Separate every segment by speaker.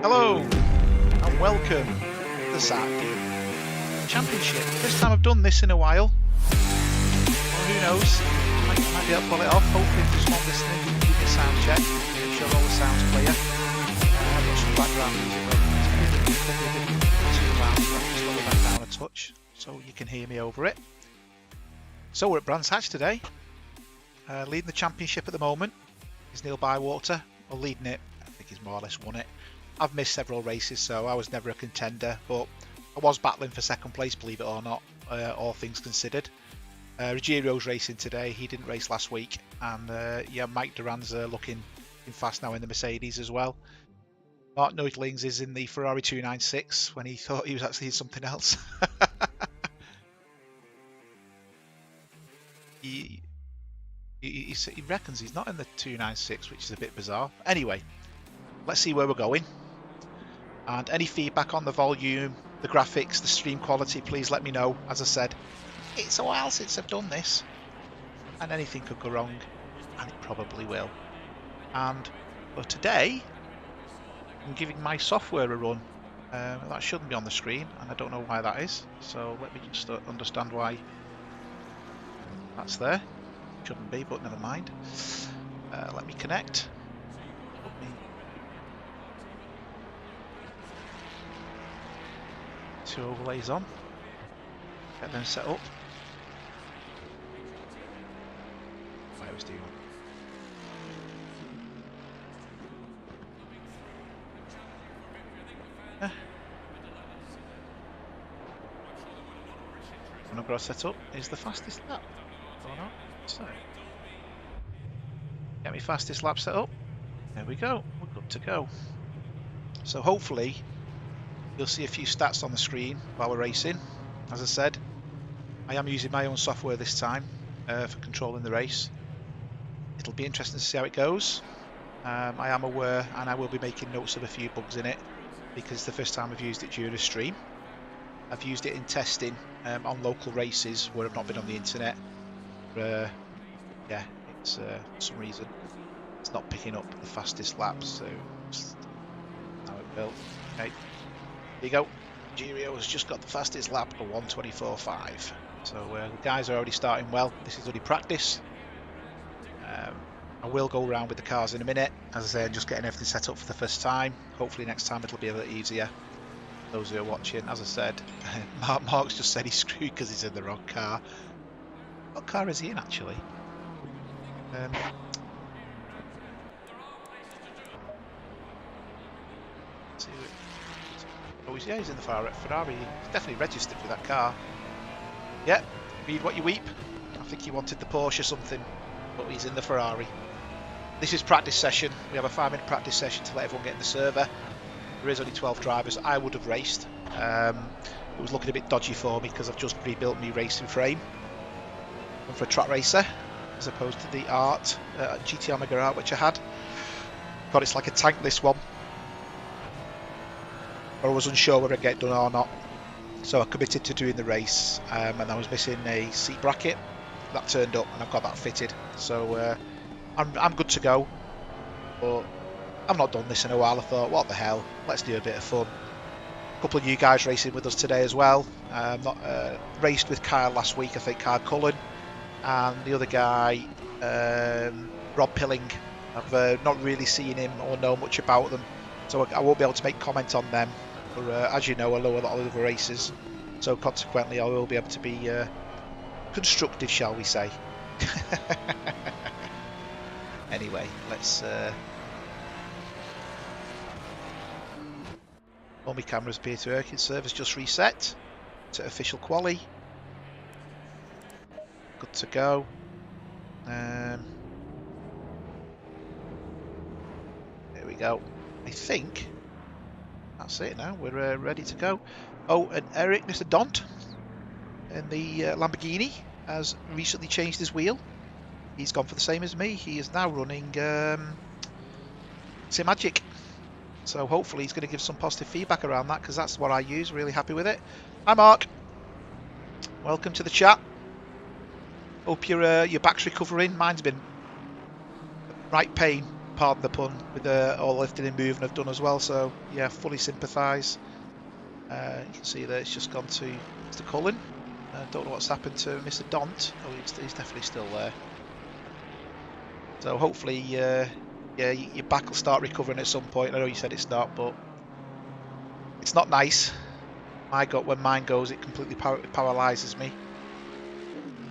Speaker 1: Hello and welcome to the SAC Championship. First time I've done this in a while. Well, who knows? I might be able to pull it off. Hopefully, if there's one listening, we can keep a sound check. Make sure all the sound's clear. I've got some background music on. It's probably a bit too loud, so I'll just lower that down a touch so you can hear me over it. So we're at Brands Hatch today. Leading the championship at the moment is Neil Bywater. Well, leading it, I think he's more or less won it. I've missed several races, so I was never a contender, but I was battling for second place, believe it or not, all things considered. Ruggiero's racing today. He didn't race last week, and yeah, Mike Duran's looking fast now in the Mercedes as well. Mark Neudlings is in the Ferrari 296 when he thought he was actually in something else. he reckons he's not in the 296, which is a bit bizarre. Anyway, let's see where we're going. And any feedback on the volume, the graphics, the stream quality, please let me know. As I said, it's a while since I've done this, and anything could go wrong, and it probably will. And for today, I'm giving my software a run. That shouldn't be on the screen, and I don't know why that is. So let me just understand why that's there. Shouldn't be, but never mind. Let me connect. Put me two overlays on. Get them set up. What I was doing. What I've got to set up is the fastest lap. Or not. So, get me fastest lap set up. There we go. We're good to go. So hopefully you'll see a few stats on the screen while we're racing. As I said, I am using my own software this time for controlling the race. It'll be interesting to see how it goes. I am aware, and I will be making notes of a few bugs in it because it's the first time I've used it during a stream. I've used it in testing on local races where I've not been on the internet. Yeah, it's for some reason it's not picking up the fastest laps, so now it will. Okay, here you go. Giro has just got the fastest lap of 1:24.5. So the guys are already starting well. This is only practice. I will go around with the cars in a minute. As I say, I'm just getting everything set up for the first time. Hopefully next time it'll be a little easier. Those who are watching, as I said, Mark's just said he's screwed because he's in the wrong car. What car is he in actually? Oh, yeah, he's in the Ferrari. He's definitely registered for that car. Yeah, read what you weep. I think he wanted the Porsche or something, but he's in the Ferrari. This is practice session. We have a 5-minute practice session to let everyone get in the server. There is only 12 drivers. I would have raced. It was looking a bit dodgy for me because I've just rebuilt my racing frame. I'm for a track racer as opposed to the Art, GT Omega Art, which I had. God, it's like a tank, this one. Or I was unsure whether I'd get it done or not. So I committed to doing the race, and I was missing a seat bracket. That turned up, and I've got that fitted. So I'm good to go. But I've not done this in a while. I thought, what the hell? Let's do a bit of fun. A couple of you guys racing with us today as well. Raced with Kyle last week, I think, Kyle Cullen. And the other guy, Rob Pilling. I've not really seen him or know much about them, so I won't be able to make comment on them. But as you know, I know a lot of the races, so consequently I will be able to be constructive, shall we say. Anyway, let's... all my cameras appear to work. Server's just reset to official quali. Good to go. There we go. I think that's it now. We're ready to go. Oh, and Eric, Mr. Dont, in the Lamborghini, has recently changed his wheel. He's gone for the same as me. He is now running Magic. So hopefully he's going to give some positive feedback around that, because that's what I use. Really happy with it. Hi, Mark. Welcome to the chat. Hope your back's recovering. Mine's been right pain pardon the pun, with all the lifting and moving I've done as well. So yeah, fully sympathise. You can see that it's just gone to Mr. Cullen. Don't know what's happened to Mr. Dont. Oh, he's definitely still there. So hopefully, yeah, your back will start recovering at some point. I know you said it's not, but it's not nice. When mine goes, it completely paralyses me.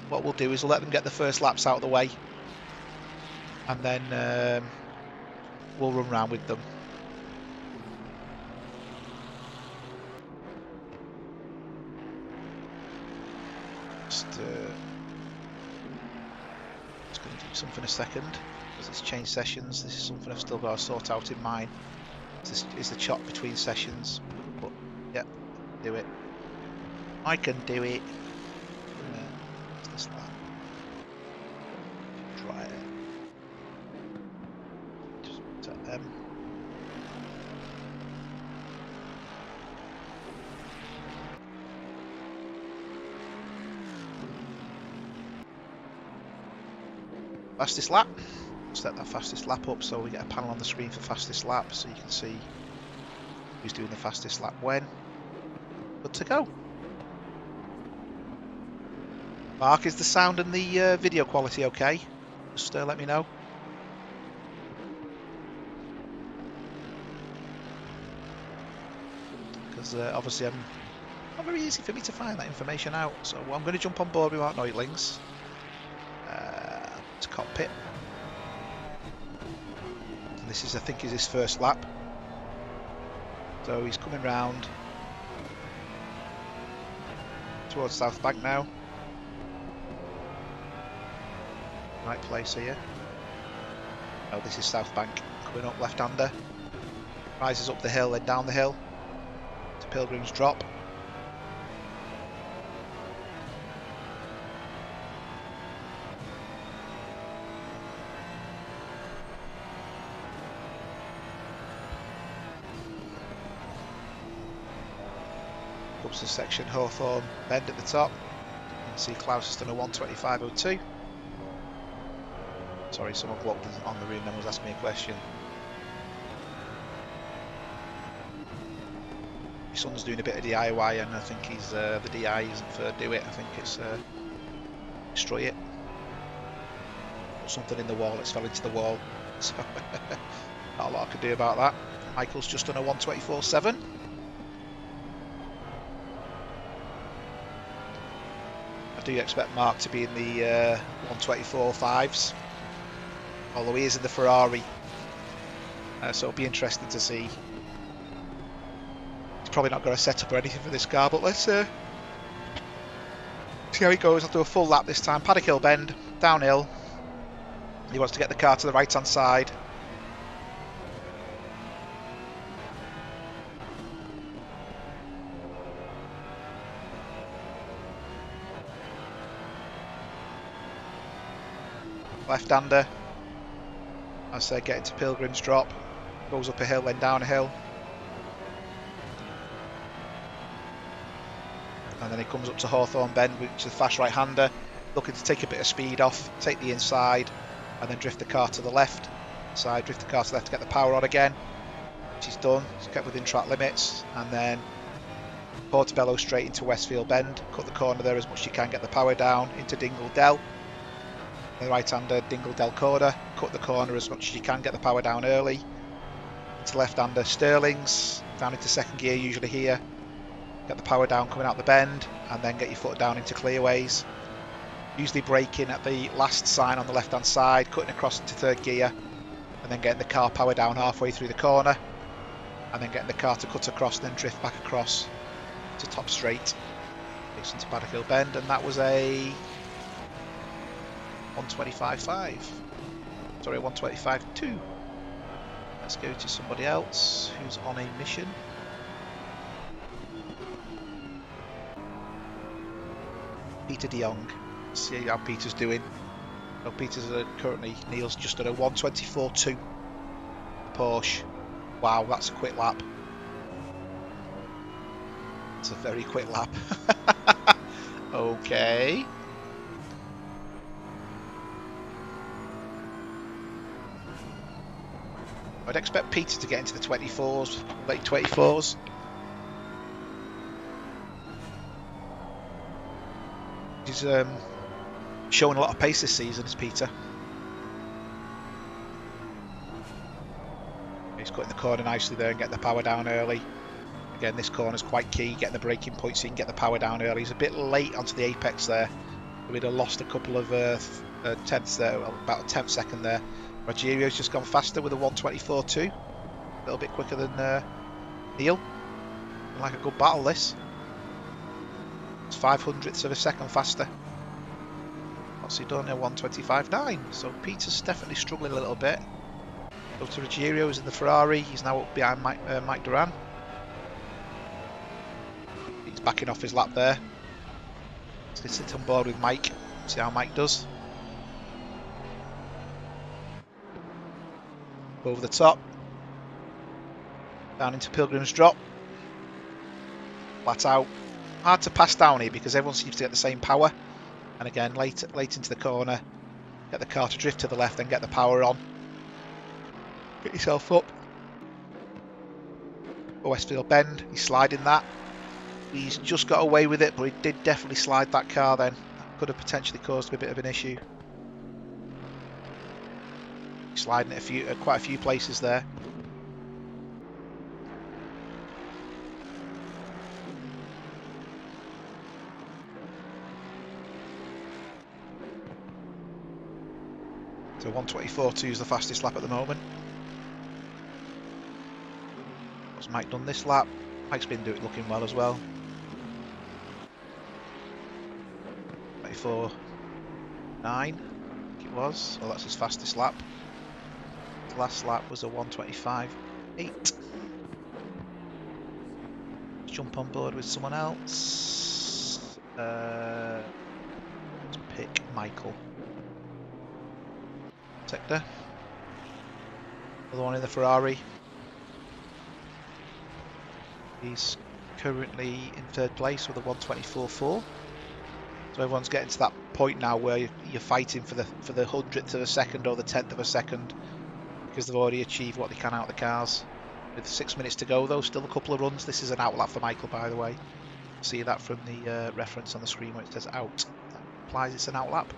Speaker 1: What we'll do is we'll let them get the first laps out of the way, and then we'll run around with them. Just going to do something a second, because it's changed sessions. This is something I've still got to sort out in mine. This is the chop between sessions, but yeah, do it. I can do it. What's this lap? Try it. Just set them. Fastest lap. Set that fastest lap up so we get a panel on the screen for fastest lap, so you can see who's doing the fastest lap when. Good to go. Mark, is the sound and the video quality okay? Just let me know. Because obviously not very easy for me to find that information out. So I'm going to jump on board with Mark Neutlings. To cockpit. And this is, I think, is his first lap. So he's coming round towards South Bank now. Right place here. Oh, this is South Bank. Coming up left-hander. Rises up the hill, then down the hill to Pilgrim's Drop. Comes to section Hawthorne Bend at the top. You can see Klaus has done a 1:25.02. Sorry, someone walked on the room and was asking me a question. My son's doing a bit of DIY, and I think he's the DI isn't for do it. I think it's destroy it. Put something in the wall. It's fell into the wall. So not a lot I can do about that. Michael's just done a 1:24.7. I do expect Mark to be in the 1:24.5s. Although he is in the Ferrari, so it'll be interesting to see. He's probably not got a setup or anything for this car, but let's see how he goes. I'll do a full lap this time. Paddock Hill Bend, downhill. He wants to get the car to the right-hand side. Left-hander. As I say, getting to Pilgrim's Drop, goes up a hill, then down a hill, and then he comes up to Hawthorne Bend, which is a fast right-hander, looking to take a bit of speed off, take the inside, and then drift the car to the left side, drift the car to the left to get the power on again, which he's done. He's kept within track limits, and then Portobello straight into Westfield Bend, cut the corner there as much as you can, get the power down into Dingle Dell. The right-hander, Dingle Dell corner, cut the corner as much as you can, get the power down early. Into left-hander, Sterling's, down into second gear usually here. Get the power down coming out the bend, and then get your foot down into clearways. Usually braking at the last sign on the left-hand side, cutting across into third gear, and then getting the car power down halfway through the corner, and then getting the car to cut across and then drift back across to top straight. Takes into Paddock Hill Bend, and that was a 1:25.5. Sorry, 1:25.2. Let's go to somebody else who's on a mission. Peter de Jong. See how Peter's doing. No, Peter's currently, Neil's just done a 1:24.2. Porsche. Wow, that's a quick lap. It's a very quick lap. Okay. I'd expect Peter to get into the 24s, late 24s. He's showing a lot of pace this season, is Peter. He's cutting the corner nicely there and getting the power down early. Again, this corner's quite key, getting the braking point so you can get the power down early. He's a bit late onto the apex there. We'd have lost a couple of tenths there, well, about a 10th second there. Rogierio's just gone faster with a 1:24.2. A little bit quicker than Neil. Like a good battle, this. It's 500ths of a second faster. What's he done? A 1:25.9. So Peter's definitely struggling a little bit. Go to Ruggiero, who's in the Ferrari. He's now up behind Mike Duran. He's backing off his lap there. Let's sit on board with Mike. See how Mike does. Over the top. Down into Pilgrim's Drop. Flat out. Hard to pass down here because everyone seems to get the same power. And again, late into the corner. Get the car to drift to the left and get the power on. Get yourself up. Westfield Bend. He's sliding that. He's just got away with it, but he did definitely slide that car then. That could have potentially caused him a bit of an issue. Sliding it at quite a few places there. So 1:24.2 is the fastest lap at the moment. What's Mike done this lap? Mike's been looking well as well. 24.9, I think it was. So that's his fastest lap. His last lap was a 1:25.8. Let's jump on board with someone else. Let's pick Michael. Sector. Another one in the Ferrari. He's currently in third place with a 1:24.4. So everyone's getting to that point now where you're fighting for the 100th of a second or the 10th of a second because they've already achieved what they can out of the cars. With 6 minutes to go though, still a couple of runs. This is an out lap for Michael, by the way. See that from the reference on the screen where it says out. That implies it's an out lap.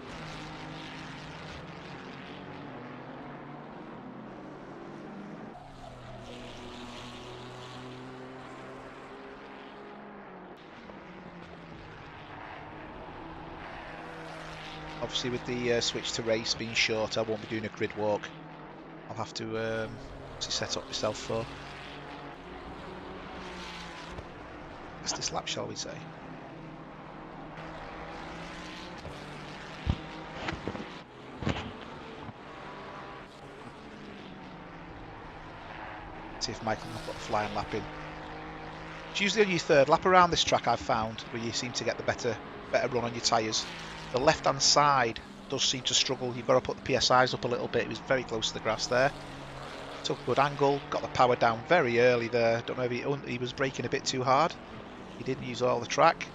Speaker 1: Obviously with the switch to race being short, I won't be doing a grid walk. I'll have to set up myself for this lap, shall we say. See if Michael can put a flying lap in. It's usually on your third lap around this track, I've found, where you seem to get the better run on your tyres. The left hand side does seem to struggle. You've got to put the PSIs up a little bit. It was very close to the grass there. Took a good angle, got the power down very early there. Don't know if he was braking a bit too hard. He didn't use all the track.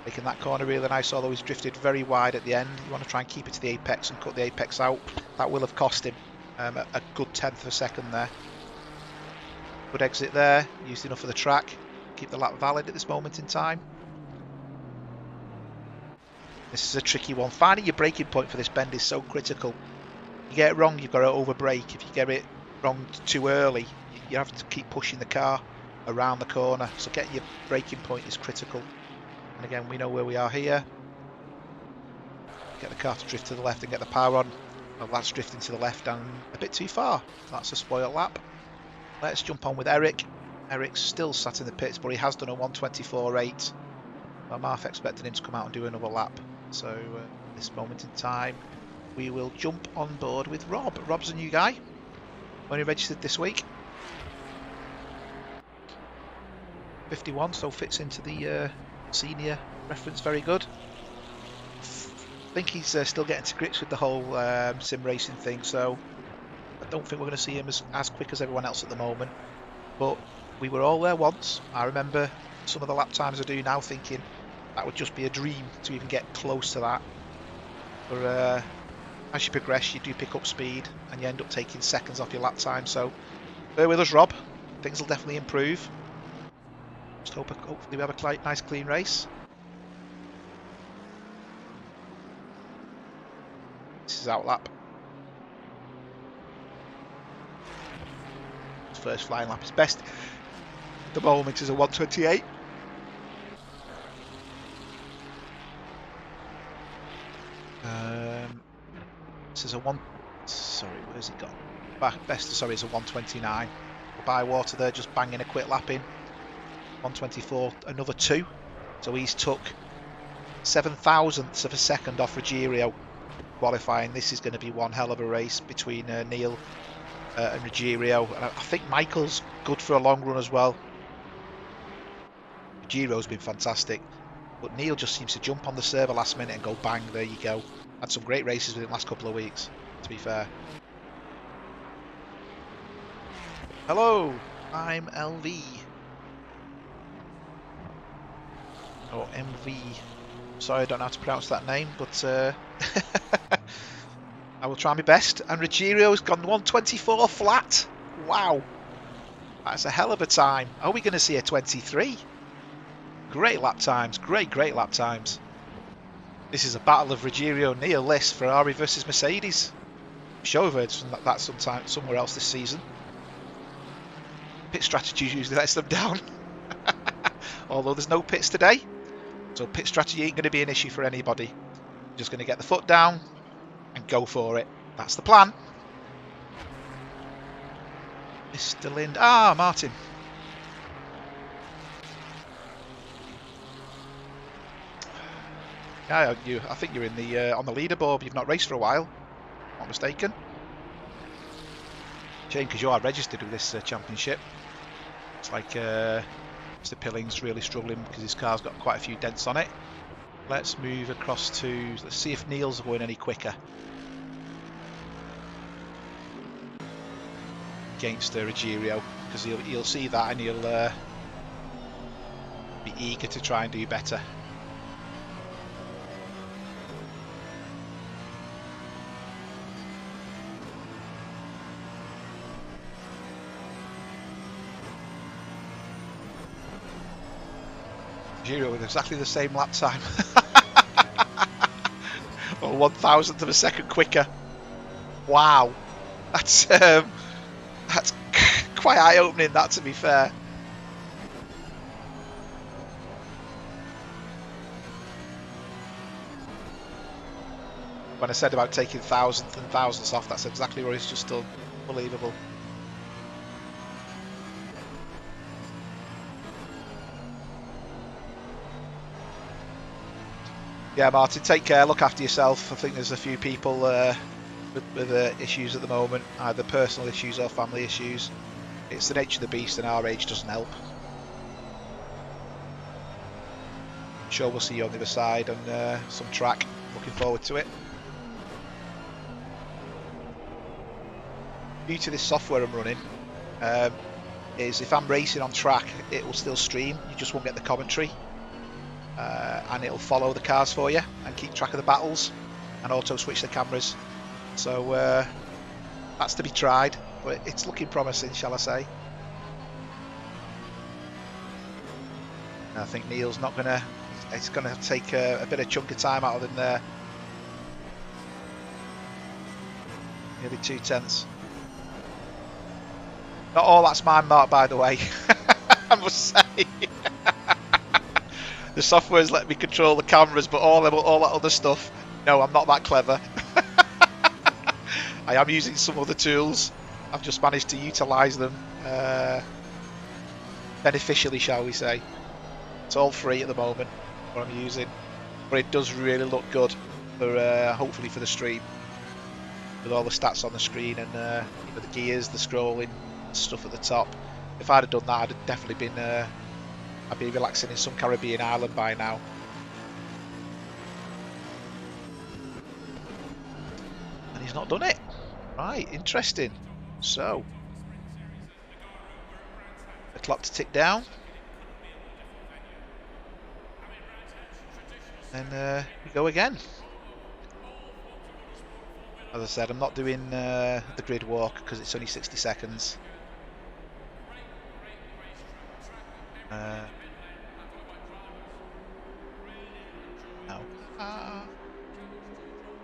Speaker 1: Making that corner really nice, although he's drifted very wide at the end. You want to try and keep it to the apex and cut the apex out. That will have cost him a good 10th of a second there. Good exit there, used enough of the track. Keep the lap valid at this moment in time. This is a tricky one. Finding your braking point for this bend is so critical. You get it wrong, you've got to over brake. If you get it wrong too early, you have to keep pushing the car around the corner. So getting your braking point is critical. And again, we know where we are here. Get the car to drift to the left and get the power on. Well, that's drifting to the left and a bit too far. That's a spoiled lap. Let's jump on with Eric. Eric's still sat in the pits, but he has done a 1:24.8. I'm half expecting him to come out and do another lap. So at this moment in time, we will jump on board with Rob. Rob's a new guy. Only registered this week. 51, so fits into the senior reference very good. I think he's still getting to grips with the whole sim racing thing, so I don't think we're going to see him as quick as everyone else at the moment. But we were all there once. I remember some of the lap times I do now thinking that would just be a dream to even get close to that. But as you progress, you do pick up speed, and you end up taking seconds off your lap time. So bear with us, Rob. Things will definitely improve. Just hopefully we have a nice clean race. This is out lap. First flying lap is best. At the moment is a 1:28. This is a one. Sorry, where's it gone? Best. Sorry, is a 1:29. Bywater there, just banging a quick lap in. 1:24, another 2. So he's took 7,000ths of a second off Ruggiero qualifying. This is going to be one hell of a race between Neil and Ruggiero. And I think Michael's good for a long run as well. Ruggiero's been fantastic, but Neil just seems to jump on the server last minute and go bang, there you go. Had some great races within the last couple of weeks, to be fair. Hello, I'm LV. Or MV. Sorry, I don't know how to pronounce that name, but I will try my best. And Ruggiero's gone 1:24 flat. Wow. That's a hell of a time. Are we going to see a 23? Great lap times. Great lap times. This is a battle of Ruggiero and Neil List, Ferrari versus Mercedes. I'm sure we've heard that sometime somewhere else this season. Pit strategy usually lets them down. Although there's no pits today. So pit strategy ain't going to be an issue for anybody. Just going to get the foot down and go for it. That's the plan. Mr. Lind. Ah, Martin. Yeah, I think you're in the on the leaderboard. You've not raced for a while. Not mistaken. Shame, because you are registered with this championship. It's like Mr. Pilling's really struggling because his car's got quite a few dents on it. Let's move across to... Let's see if Neil's going any quicker. Against Ruggiero, because he'll see that and he'll be eager to try and do better. Ruggiero with exactly the same lap time. Or 1,000th of a second quicker. Wow. That's quite eye-opening, that, to be fair. When I said about taking thousandths and thousandths off, that's exactly what he's just done. Unbelievable. Yeah, Martin, take care, look after yourself. I think there's a few people with issues at the moment, either personal issues or family issues. It's the nature of the beast, and our age doesn't help. I'm sure we'll see you on the other side on some track. Looking forward to it. Due to this software I'm running, is if I'm racing on track, it will still stream. You just won't get the commentary. And it'll follow the cars for you and keep track of the battles and auto switch the cameras. So that's to be tried, but it's looking promising, shall I say. And I think Neil's not gonna. It's gonna take a bit of chunk of time out of them there. Nearly 2/10. Not all that's my mark, by the way. I must say. The software's let me control the cameras, but all that other stuff, no, I'm not that clever. I am using some other tools. I've just managed to utilise them beneficially, shall we say. It's all free at the moment, what I'm using, but it does really look good for hopefully for the stream, with all the stats on the screen and you know, the gears, the scrolling stuff at the top. If I'd have done that, I'd have definitely been. I'd be relaxing in some Caribbean island by now. And he's not done it. Right, interesting. So, the clock to tick down. And we go again. As I said, I'm not doing the grid walk because it's only 60 seconds. No.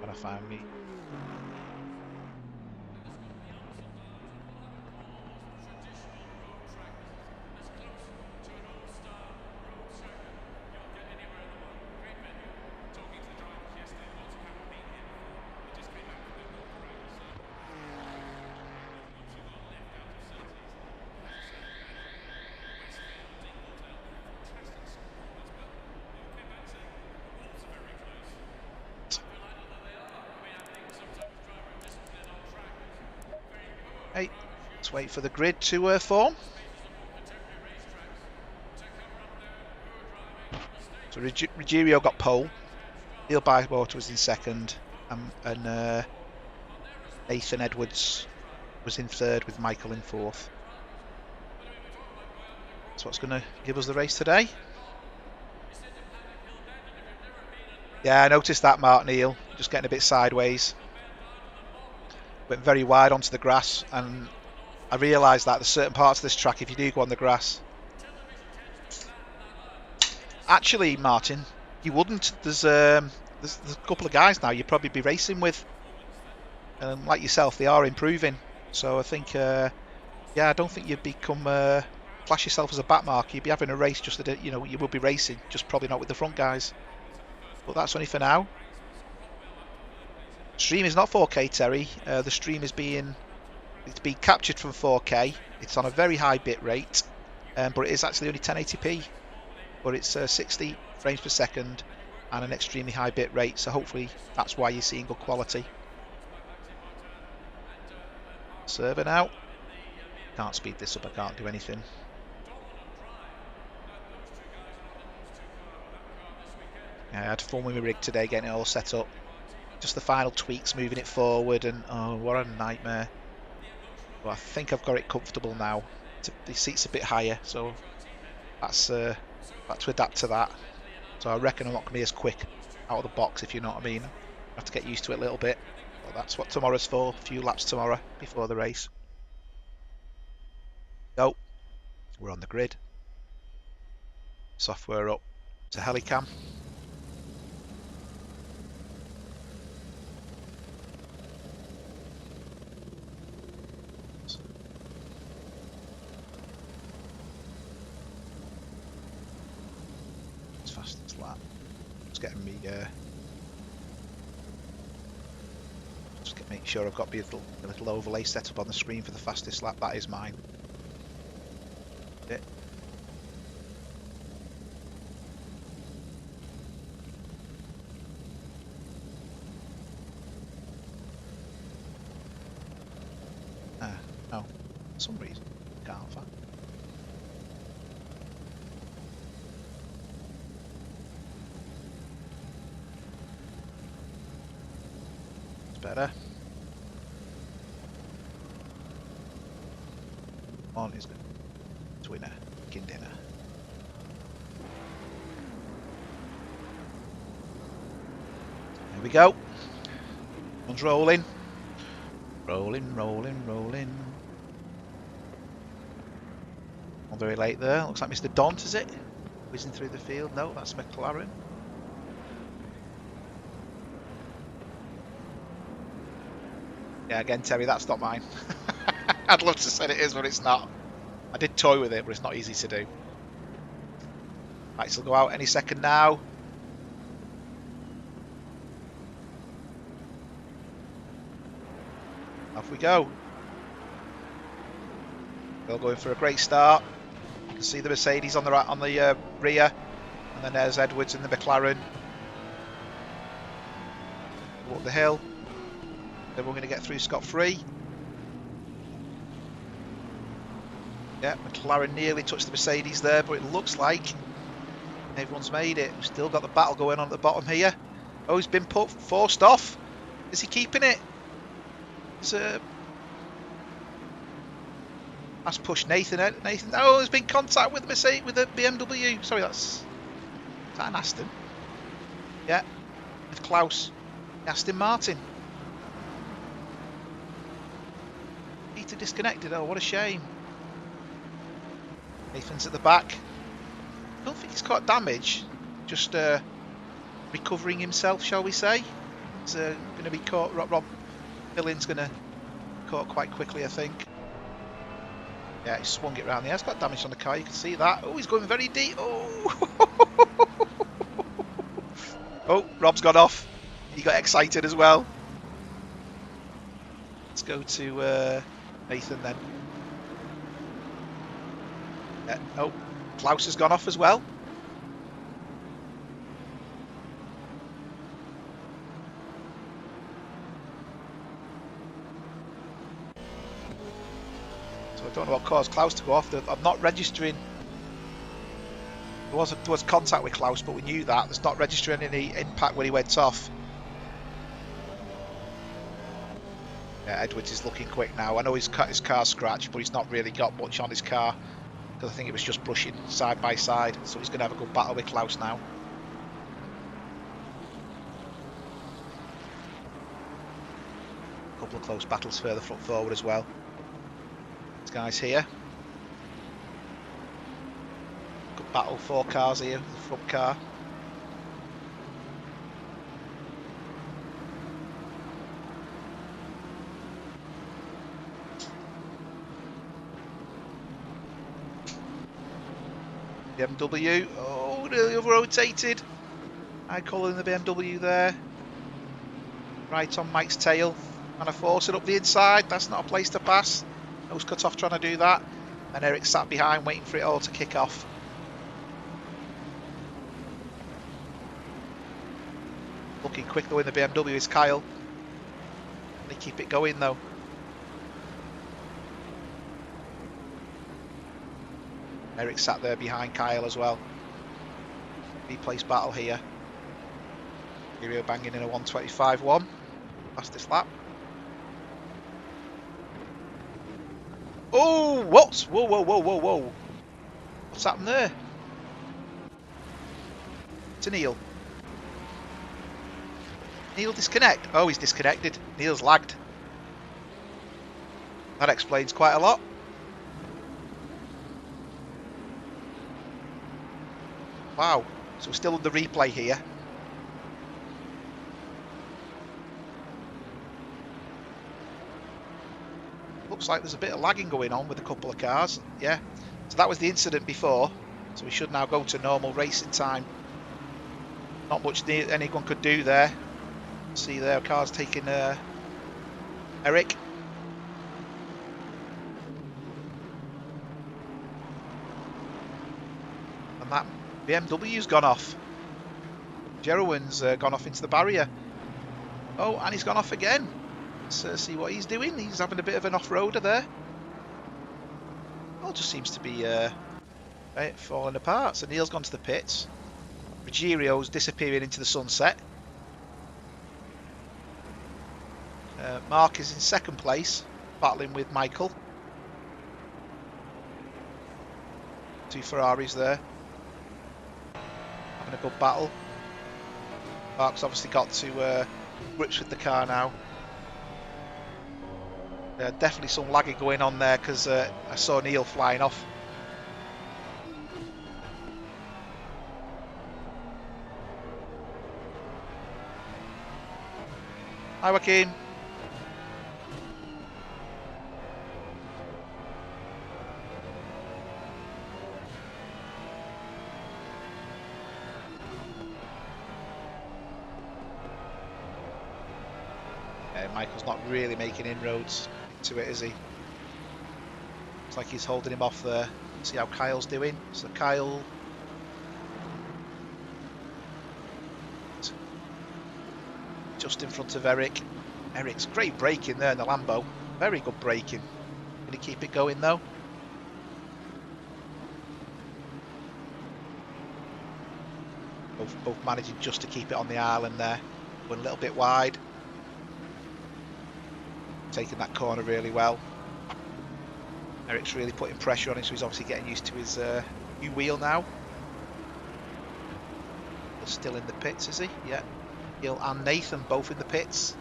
Speaker 1: When I find me. Hey, let's wait for the grid to form. So Ruggiero got pole. Neil Bywater was in second, and Nathan Edwards was in third with Michael in fourth. That's what's going to give us the race today. Yeah, I noticed that, Mark Neal, just getting a bit sideways. Went very wide onto the grass, and I realised that there's certain parts of this track, if you do go on the grass. Actually, Martin, you wouldn't. There's a couple of guys now you'd probably be racing with. Like yourself, they are improving. So I think, yeah, I don't think you'd become class yourself as a back marker. You'd be having a race just that, you would be racing, just probably not with the front guys. But that's only for now. Stream is not 4K, Terry. The stream is being captured from 4K. It's on a very high bit rate, but it is actually only 1080p. But it's 60 frames per second and an extremely high bit rate. So hopefully that's why you're seeing good quality. Server now. Can't speed this up. I can't do anything. I had fun with my rig today, getting it all set up. Just the final tweaks, moving it forward, and oh, what a nightmare. Well, I think I've got it comfortable now. The seat's a bit higher, so that's to adapt to that. So I reckon I'm not going to be as quick out of the box, if you know what I mean. I have to get used to it a little bit. But that's what tomorrow's for. A few laps tomorrow before the race. Go. We're on the grid. Software up to Helicam. Fastest lap. Just getting me. Make sure I've got the little overlay set up on the screen for the fastest lap. That is mine. No, for some reason can't find. It's better. On is good. Twinner, chicken dinner. There we go. One's rolling. Rolling, rolling, rolling. Not very late there. Looks like Mr. Daunt, is it? Whizzing through the field. No, that's McLaren. Yeah, again, Terry, that's not mine. I'd love to say it is, but it's not. I did toy with it, but it's not easy to do. Right, so go out any second now. Off we go. They're going for a great start. You can see the Mercedes on the right, on the rear, and then there's Edwards and the McLaren. Go up the hill. Then we're going to get through scot-free. Yeah, McLaren nearly touched the Mercedes there, but it looks like everyone's made it. We've still got the battle going on at the bottom here. Oh, he's been forced off. Is he keeping it? That's pushed Nathan. Oh, there's been contact with the Mercedes, with the BMW. Sorry, is that an Aston? Yeah, with Klaus. Aston Martin. Peter disconnected. Oh, what a shame. Nathan's at the back. I don't think he's got damage. Just recovering himself, shall we say. He's going to be caught. Rob Billing's going to be caught quite quickly, I think. Yeah, he swung it round there. He's got damage on the car. You can see that. Oh, he's going very deep. Oh, oh, Rob's got off. He got excited as well. Let's go to Nathan then. Yeah. Oh, Klaus has gone off as well. So I don't know what caused Klaus to go off. I'm not registering. There was contact with Klaus, but we knew that. There's not registering any impact when he went off. Yeah, Edwards is looking quick now. I know he's cut his car scratched, but he's not really got much on his car because I think it was just brushing side by side. So he's going to have a good battle with Klaus now. A couple of close battles further forward as well. This guy's here. Good battle, 4 cars here, the front car. BMW, oh, nearly over-rotated. High colour in the BMW there. Right on Mike's tail. And I force it up the inside, that's not a place to pass. Nose cut off trying to do that. And Eric sat behind waiting for it all to kick off. Looking quick though in the BMW is Kyle. They keep it going though. Eric sat there behind Kyle as well. Replace battle here. Rio banging in a 125.1. Fastest lap. Oh, what? Whoa, whoa, whoa, whoa, whoa. What's happened there? To Neil. Neil disconnect. Oh, he's disconnected. Neil's lagged. That explains quite a lot. Wow. So we're still on the replay here. Looks like there's a bit of lagging going on with a couple of cars. Yeah. So that was the incident before. So we should now go to normal racing time. Not much anyone could do there. See there, cars taking Eric. And that BMW's gone off. Jerowin's gone off into the barrier. Oh, and he's gone off again. Let's see what he's doing. He's having a bit of an off-roader there. All just seems to be right, falling apart. So Neil's gone to the pits. Ruggerio's disappearing into the sunset. Mark is in second place, battling with Michael. 2 Ferraris there. Having a good battle. Mark's obviously got to grips with the car now. Definitely some lagging going on there because I saw Neil flying off. Hi Joaquin. Michael's not really making inroads to it, is he? Looks like he's holding him off there. See how Kyle's doing. So Kyle just in front of Eric. Eric's great braking there in the Lambo. Very good braking. Can he keep it going though? Both managing just to keep it on the island there. Going a little bit wide. Taking that corner really well. Eric's really putting pressure on him, so he's obviously getting used to his new wheel now. He's still in the pits, is he? Yeah. Gil and Nathan both in the pits.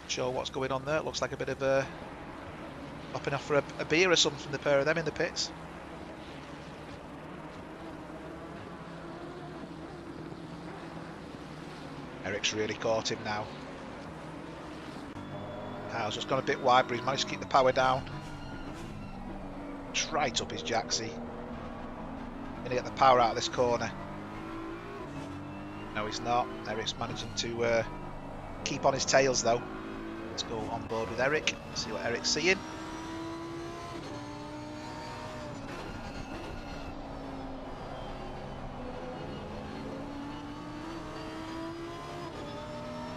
Speaker 1: Sure what's going on there. It looks like a bit of a popping off for a beer or something from the pair of them in the pits. Eric's really caught him now. Kyle's just gone a bit wide, but he's managed to keep the power down. It's right up his jacksy. Gonna get the power out of this corner. No, he's not. Eric's managing to keep on his tails though. Let's go on board with Eric, see what Eric's seeing.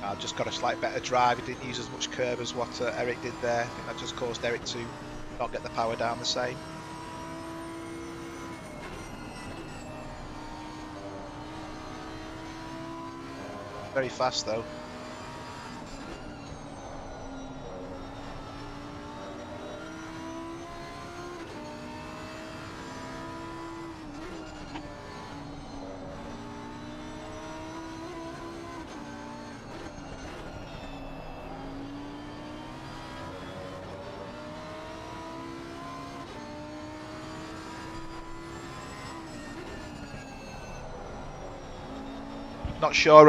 Speaker 1: I've just got a slight better drive. He didn't use as much curb as what Eric did there. I think that just caused Eric to not get the power down the same. Very fast though. Not sure,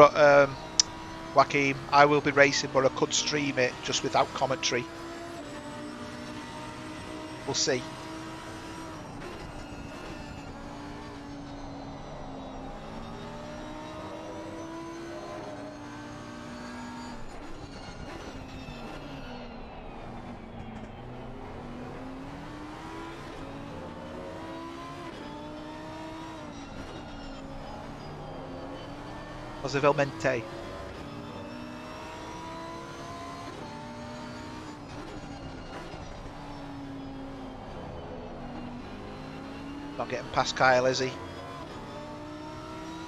Speaker 1: Joaquin. I will be racing, but I could stream it just without commentary. We'll see. Posivelmente. Not getting past Kyle, is he?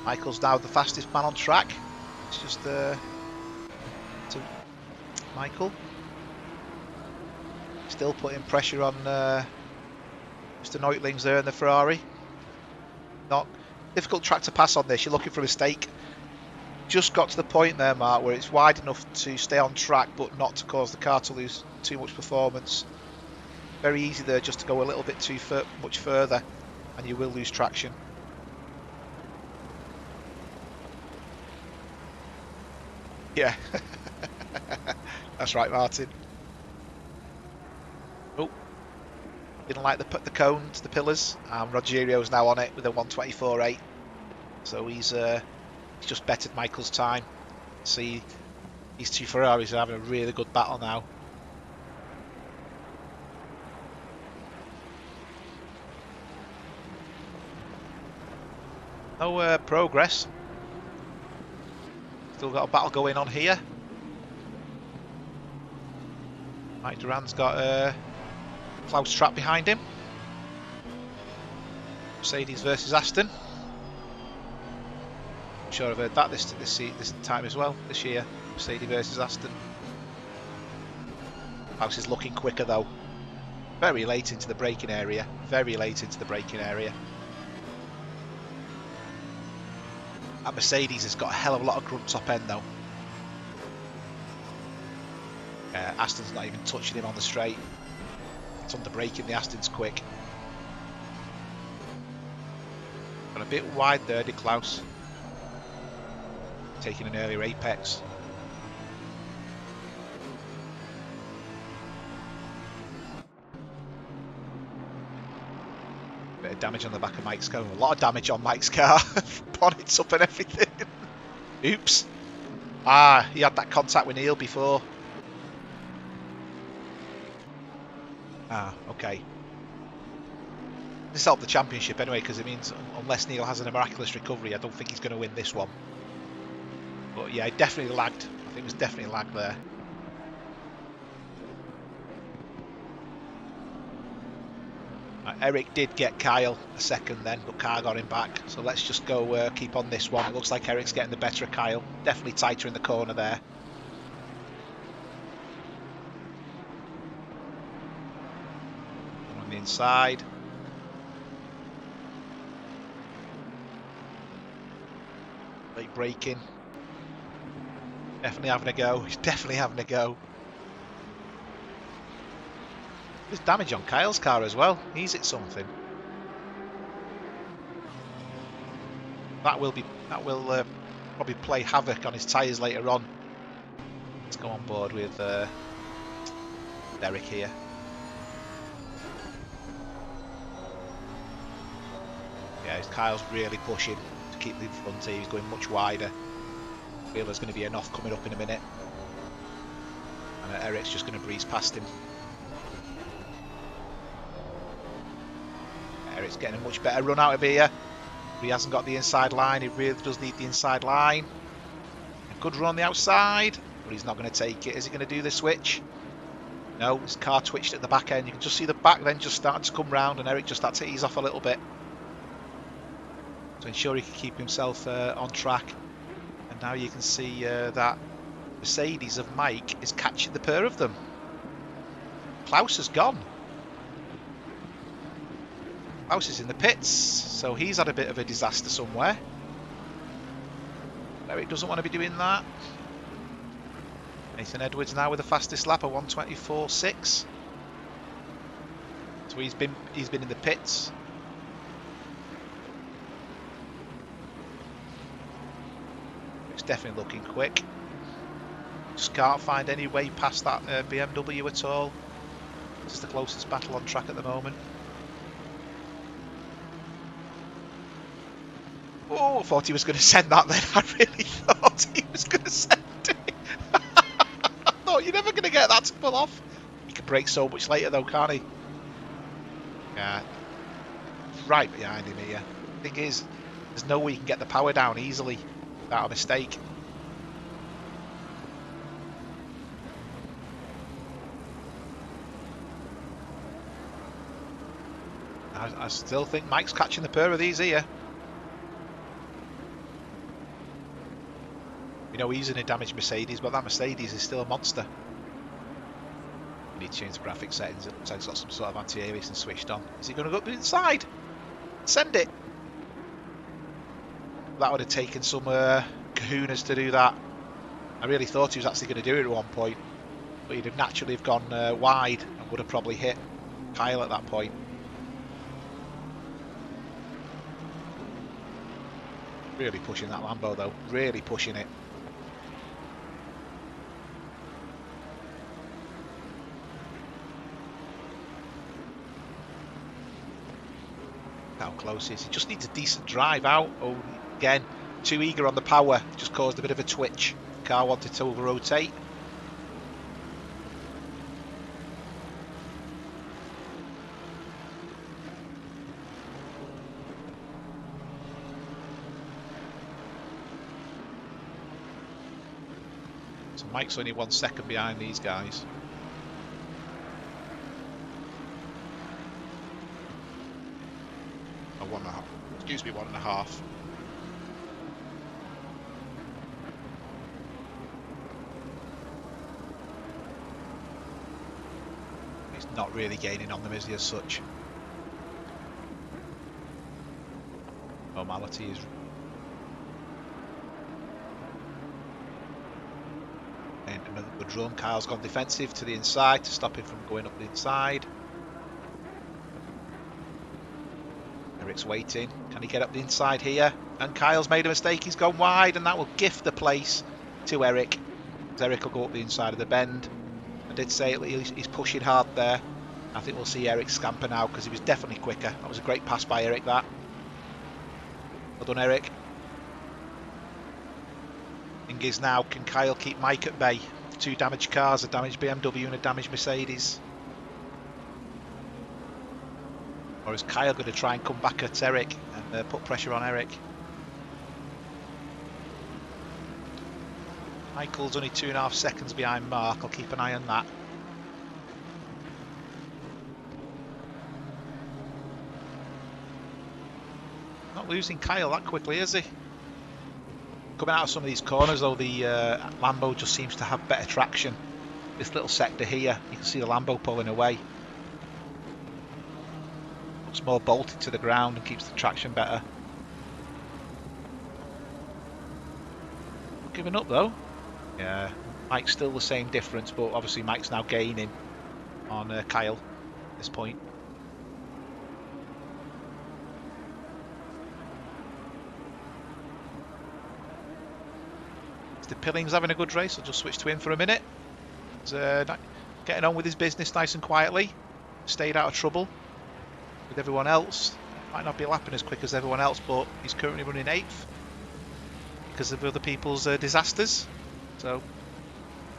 Speaker 1: Michael's now the fastest man on track. It's just to Michael. Still putting pressure on Mr. Neutlings there in the Ferrari. Not difficult track to pass on this. You're looking for a mistake. Just got to the point there, Mark, where it's wide enough to stay on track but not to cause the car to lose too much performance. Very easy there just to go a little bit too much further and you will lose traction. Yeah, that's right, Martin. Oh, didn't like the cone to the pillars, and Rogerio's now on it with a 124.8. So he's just bettered Michael's time. See, these two Ferraris are having a really good battle now. No progress. Still got a battle going on here. Mike Duran's got Klaus Trapp behind him. Mercedes versus Aston. I'm sure I've heard that this time as well, this year. Mercedes versus Aston. Klaus is looking quicker though. Very late into the braking area. Very late into the braking area. That Mercedes has got a hell of a lot of grunt top end though. Aston's not even touching him on the straight. It's on the braking, the Aston's quick. Got a bit wide there, did Klaus. Taking an earlier apex. Bit of damage on the back of Mike's car. A lot of damage on Mike's car. Bonnets up and everything. Oops. Ah, he had that contact with Neil before. Ah, okay. This helped the championship anyway, because it means unless Neil has a miraculous recovery, I don't think he's going to win this one. But yeah, he definitely lagged. I think it was definitely lag there. Eric did get Kyle a second then, but Kyle got him back. So let's just go keep on this one. It looks like Eric's getting the better of Kyle. Definitely tighter in the corner there. On the inside. Late braking. Definitely having a go. He's definitely having a go. There's damage on Kyle's car as well. He's hit something. That will probably play havoc on his tyres later on. Let's go on board with Derek here. Yeah, Kyle's really pushing to keep the front here. He's going much wider. I feel there's going to be an off coming up in a minute. And Eric's just going to breeze past him. Eric's getting a much better run out of here. But he hasn't got the inside line. He really does need the inside line. A good run on the outside, but he's not going to take it. Is he going to do the switch? No, his car twitched at the back end. You can just see the back then just starting to come round, and Eric just had to ease off a little bit to ensure he can keep himself on track. And now you can see that Mercedes of Mike is catching the pair of them. Klaus has gone. Klaus is in the pits, so he's had a bit of a disaster somewhere. Eric doesn't want to be doing that. Nathan Edwards now with the fastest lap, a 1:24.6. So he's been in the pits. It's definitely looking quick. Just can't find any way past that BMW at all. This is the closest battle on track at the moment. Oh, I thought he was going to send that then. I really thought he was going to send it. I thought you're never going to get that to pull off. He can brake so much later though, can't he? Yeah. Right behind him here. Thing is, there's no way you can get the power down easily without a mistake. I still think Mike's catching the pair of these here. You know, he's in a damaged Mercedes, but that Mercedes is still a monster. We need to change the graphic settings. It looks like it's got some sort of anti-aliasing switched on. Is he going to go up inside? Send it! That would have taken some kahunas to do that. I really thought he was actually going to do it at one point, but he'd have naturally have gone wide and would have probably hit Kyle at that point. Really pushing that Lambo though, really pushing it. How close is he? Just needs a decent drive out. Oh, again, too eager on the power, just caused a bit of a twitch. The car wanted to over rotate. So Mike's only 1 second behind these guys. Oh, 1.5. Excuse me, 1.5. He's not really gaining on them, is he, as such? Normality is... And another good run. Kyle's gone defensive to the inside to stop him from going up the inside. Eric's waiting. Can he get up the inside here? And Kyle's made a mistake. He's gone wide, and that will gift the place to Eric. Eric will go up the inside of the bend. I did say he's pushing hard there. I think we'll see Eric scamper now because he was definitely quicker. That was a great pass by Eric, that. Well done, Eric. Thing is now, can Kyle keep Mike at bay? 2 damaged cars, a damaged BMW and a damaged Mercedes. Or is Kyle going to try and come back at Eric and put pressure on Eric? Michael's only 2.5 seconds behind Mark. I'll keep an eye on that. Not losing Kyle that quickly, is he? Coming out of some of these corners though, the Lambo just seems to have better traction. This little sector here, you can see the Lambo pulling away. Looks more bolted to the ground and keeps the traction better. Not giving up though. Yeah, Mike's still the same difference, but obviously Mike's now gaining on Kyle. this point. Mr. Pilling's having a good race. I'll just switch to him for a minute. He's getting on with his business nice and quietly. Stayed out of trouble with everyone else. Might not be lapping as quick as everyone else, but he's currently running 8th because of other people's disasters. So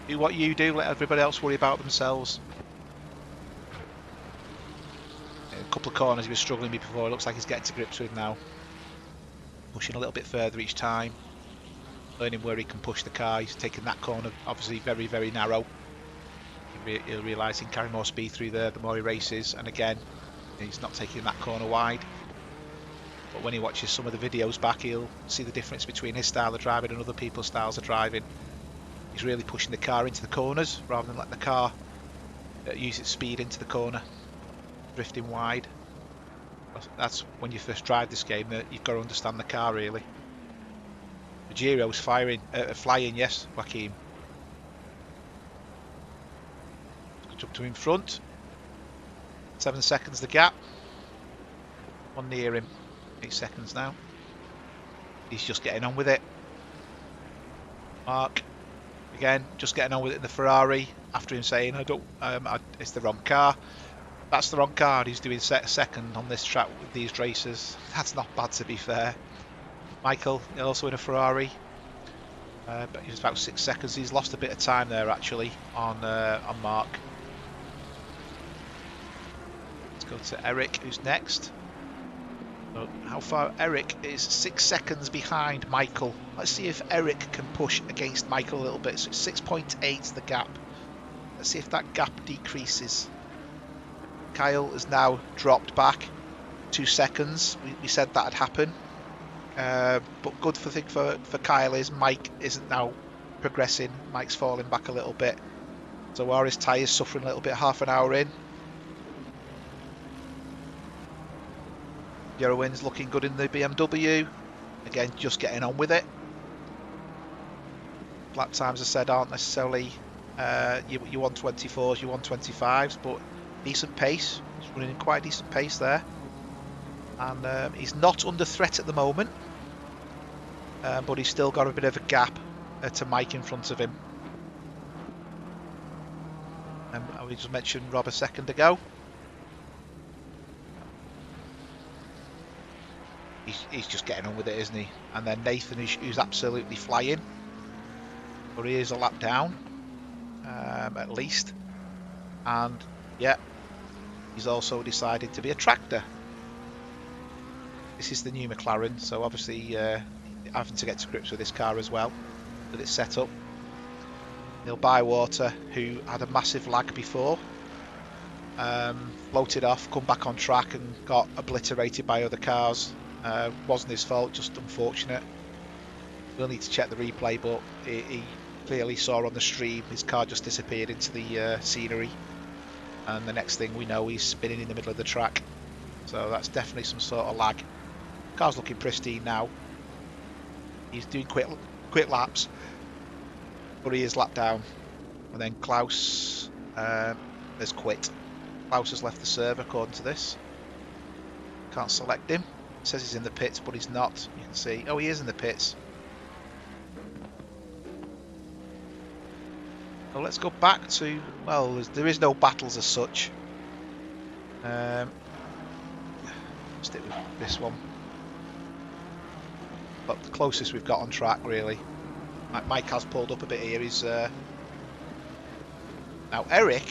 Speaker 1: do what you do, let everybody else worry about themselves. A couple of corners he was struggling with before. It looks like he's getting to grips with now. Pushing a little bit further each time. Learning where he can push the car. He's taking that corner, obviously very, very narrow. He'll realise he can carry more speed through there the more he races. And again, he's not taking that corner wide. But when he watches some of the videos back, he'll see the difference between his style of driving and other people's styles of driving. He's really pushing the car into the corners rather than letting the car use its speed into the corner, drifting wide. That's when you first drive this game that you've got to understand the car really. Giro's flying, yes, Joaquin. Jump to in front. 7 seconds the gap. One near him. 8 seconds now. He's just getting on with it. Mark, again, just getting on with it in the Ferrari. After him saying, it's the wrong car. That's the wrong car. He's doing second on this track with these racers. That's not bad, to be fair. Michael, also in a Ferrari. But he's about 6 seconds. He's lost a bit of time there, actually, on Mark. Let's go to Eric, who's next. So how far? Eric is 6 seconds behind Michael. Let's see if Eric can push against Michael a little bit. So it's 6.8 the gap. Let's see if that gap decreases. Kyle has now dropped back 2 seconds. We said that'd happen. But good thing for Kyle is Mike isn't now progressing. Mike's falling back a little bit. So are his tyres suffering a little bit half an hour in? Yerowin's looking good in the BMW. Again, just getting on with it. Lap times, I said, aren't necessarily your 124s, your 125s, but decent pace. He's running in quite a decent pace there. And he's not under threat at the moment. But he's still got a bit of a gap to Mike in front of him. And we just mentioned Rob a second ago. He's just getting on with it, isn't he? And then Nathan, who's absolutely flying. But he is a lap down, at least. And, yeah, he's also decided to be a tractor. This is the new McLaren, so obviously having to get to grips with this car as well, with its setup. Neil Bywater, who had a massive lag before, floated off, come back on track and got obliterated by other cars. Wasn't his fault, just unfortunate. We'll need to check the replay, but he clearly saw on the stream his car just disappeared into the scenery, and the next thing we know he's spinning in the middle of the track. So that's definitely some sort of lag. Car's looking pristine now. He's doing quick laps, but he is lap down. And then Klaus has quit. Klaus has left the server according to this. Can't select him. It says he's in the pits, but he's not. You can see. Oh, he is in the pits. So let's go back to, well, there is no battles as such. Stick with this one. But the closest we've got on track, really. Mike has pulled up a bit here. He's now Eric,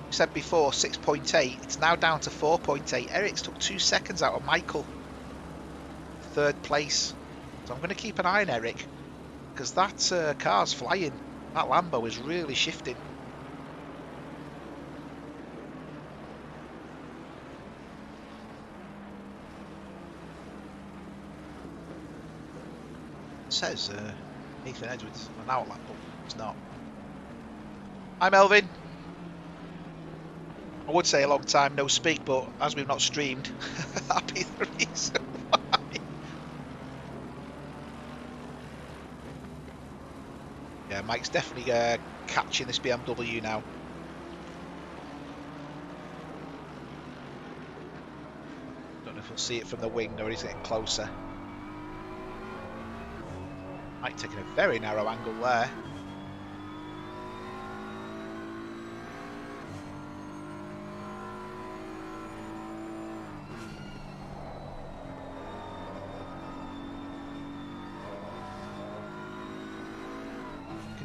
Speaker 1: we said before 6.8. It's now down to 4.8. Eric's took 2 seconds out of Michael. 3rd place. So I'm going to keep an eye on Eric, because that car's flying. That Lambo is really shifting. It says Nathan Edwards an outlet, but it's not. Hi Melvin. I would say a long time no speak, but as we've not streamed, that'd be the reason why. Yeah, Mike's definitely catching this BMW now. know if we'll see it from the wing or he's getting closer. Mike taking a very narrow angle there.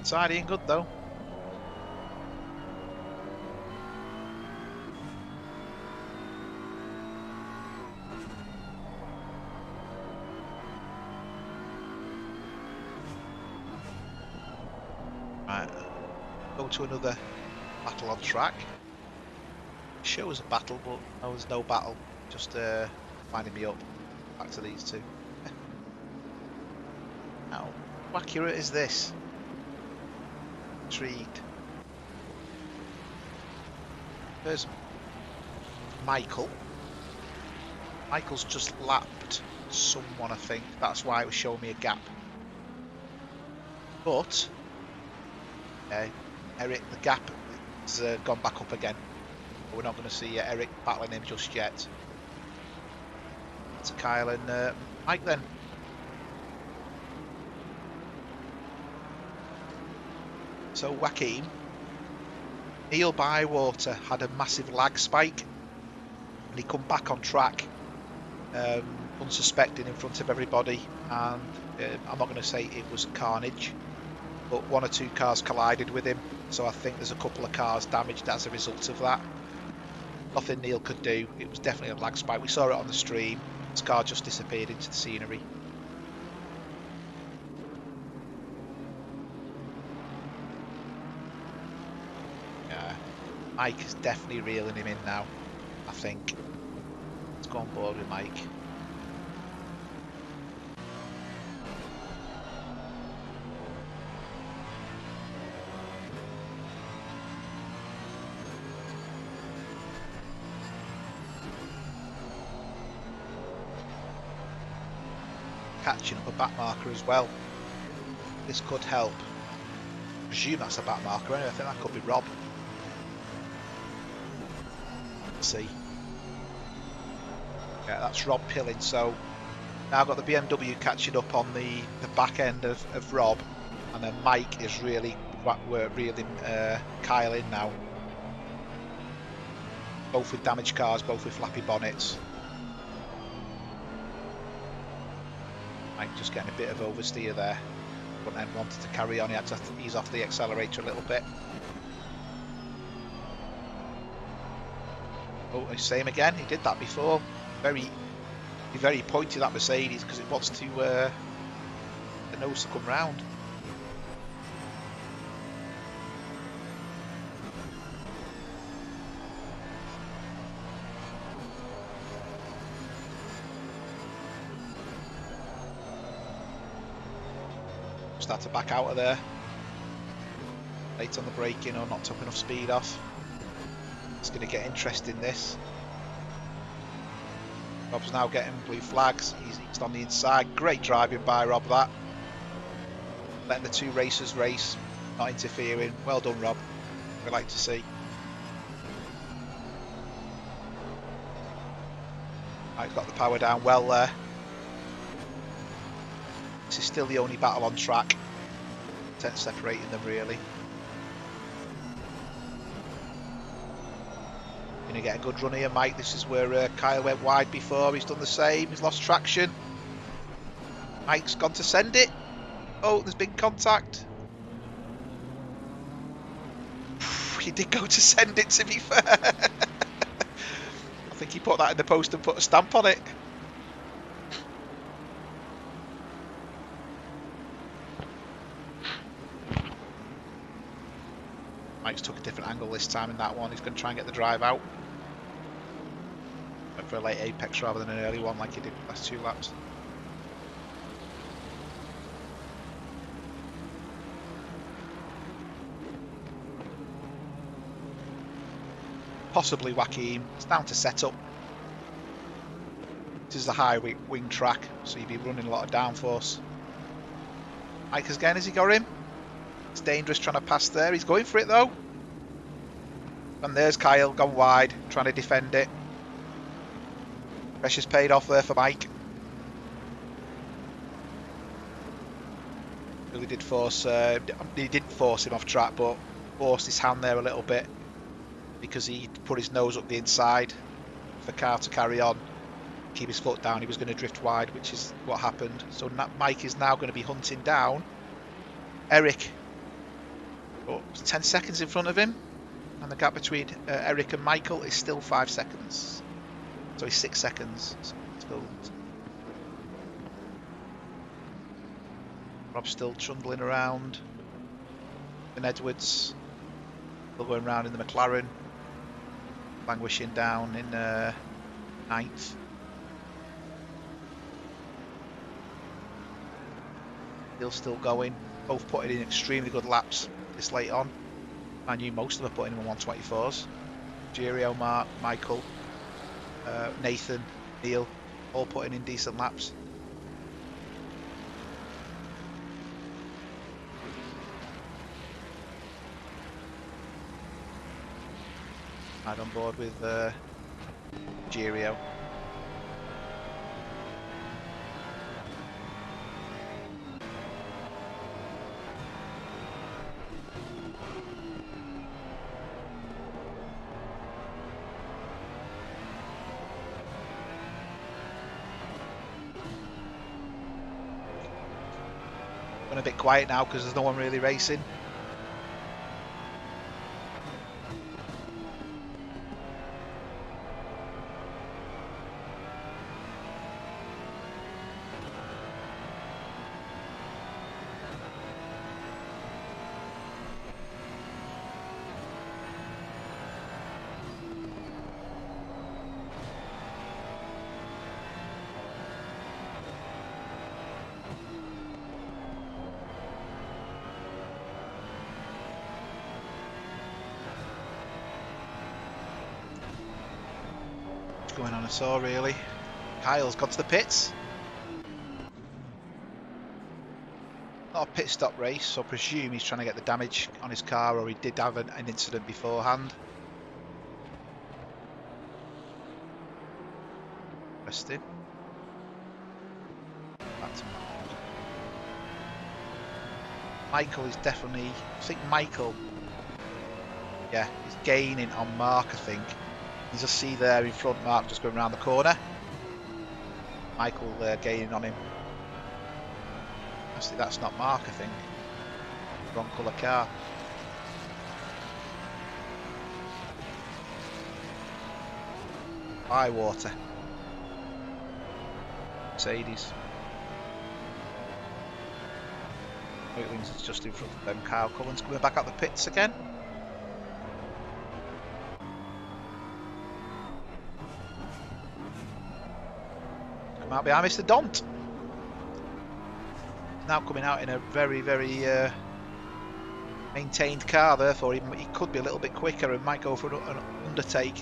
Speaker 1: Tidy and good though. Right, go to another battle on track. Shows a battle, but there was no battle. Just winding me up. Back to these two. How accurate is this? Intrigued. There's Michael. Michael's just lapped someone, I think. That's why it was showing me a gap. But Eric, the gap has gone back up again. But we're not going to see Eric battling him just yet. To Kyle and Mike then. So Joaquin, Neil Bywater had a massive lag spike and he come back on track unsuspecting in front of everybody, and I'm not going to say it was carnage, but one or two cars collided with him, so I think there's a couple of cars damaged as a result of that. Nothing Neil could do, it was definitely a lag spike. We saw it on the stream, his car just disappeared into the scenery. Mike is definitely reeling him in now, I think. Let's go on board with Mike. Catching up a back marker as well. This could help. I presume that's a back marker anyway, I think that could be Rob. See, yeah, that's Rob Pilling. So now I've got the BMW catching up on the back end of Rob, and then Mike is really reeling Kyle in now. Both with damaged cars, both with flappy bonnets. Mike just getting a bit of oversteer there, but then wanted to carry on. He had to ease off the accelerator a little bit. Oh, same again. He did that before. He very pointed at Mercedes because it wants to the nose to come round. Start to back out of there. Late on the braking or not took enough speed off. It's going to get interesting, this. Rob's now getting blue flags. He's on the inside. Great driving by Rob, that. Letting the two racers race, not interfering. Well done, Rob. We like to see. Right, got the power down well there. This is still the only battle on track. 10 separating them, really. Going to get a good run here, Mike. This is where Kyle went wide before. He's done the same. He's lost traction. Mike's gone to send it. Oh, there's been contact. He did go to send it, to be fair. I think he put that in the post and put a stamp on it. Mike's took a different angle this time in that one. He's going to try and get the drive out. Went for a late apex rather than an early one like he did the last two laps. Possibly Joaquin. It's down to setup. This is the high wing track, so you'd be running a lot of downforce. Mike again, has he got him? It's dangerous trying to pass there. He's going for it though. And there's Kyle, gone wide, trying to defend it. Pressure's paid off there for Mike. Really did force, he didn't force him off track, but forced his hand there a little bit because he put his nose up the inside for the car to carry on, keep his foot down. He was going to drift wide, which is what happened. So Mike is now going to be hunting down Eric. Oh, 10 seconds in front of him, and the gap between Eric and Michael is still 5 seconds. So he's 6 seconds. So Rob's still trundling around. And Edwards still going around in the McLaren, languishing down in 9th. Still going. Both putting in extremely good laps this late on. I knew most of them are putting in 124s. Girio, Mark, Michael, Nathan, Neil, all putting in decent laps. I'm on board with Girio. A bit quiet now because there's no one really racing. Going on at all, really. Kyle's got to the pits. Not a pit stop race, so I presume he's trying to get the damage on his car, or he did have an incident beforehand. Interesting. Michael is definitely, I think Michael, yeah, he's gaining on Mark, I think. You just see there in front Mark just going around the corner. Michael gaining on him. Actually, that's not Mark, I think. Wrong colour car. Bywater. Mercedes. Wheatlings is just in front of them. Kyle Cullen's coming back out the pits again. Out behind Mr. Dont. Now coming out in a very, very maintained car, therefore he could be a little bit quicker and might go for an undertake.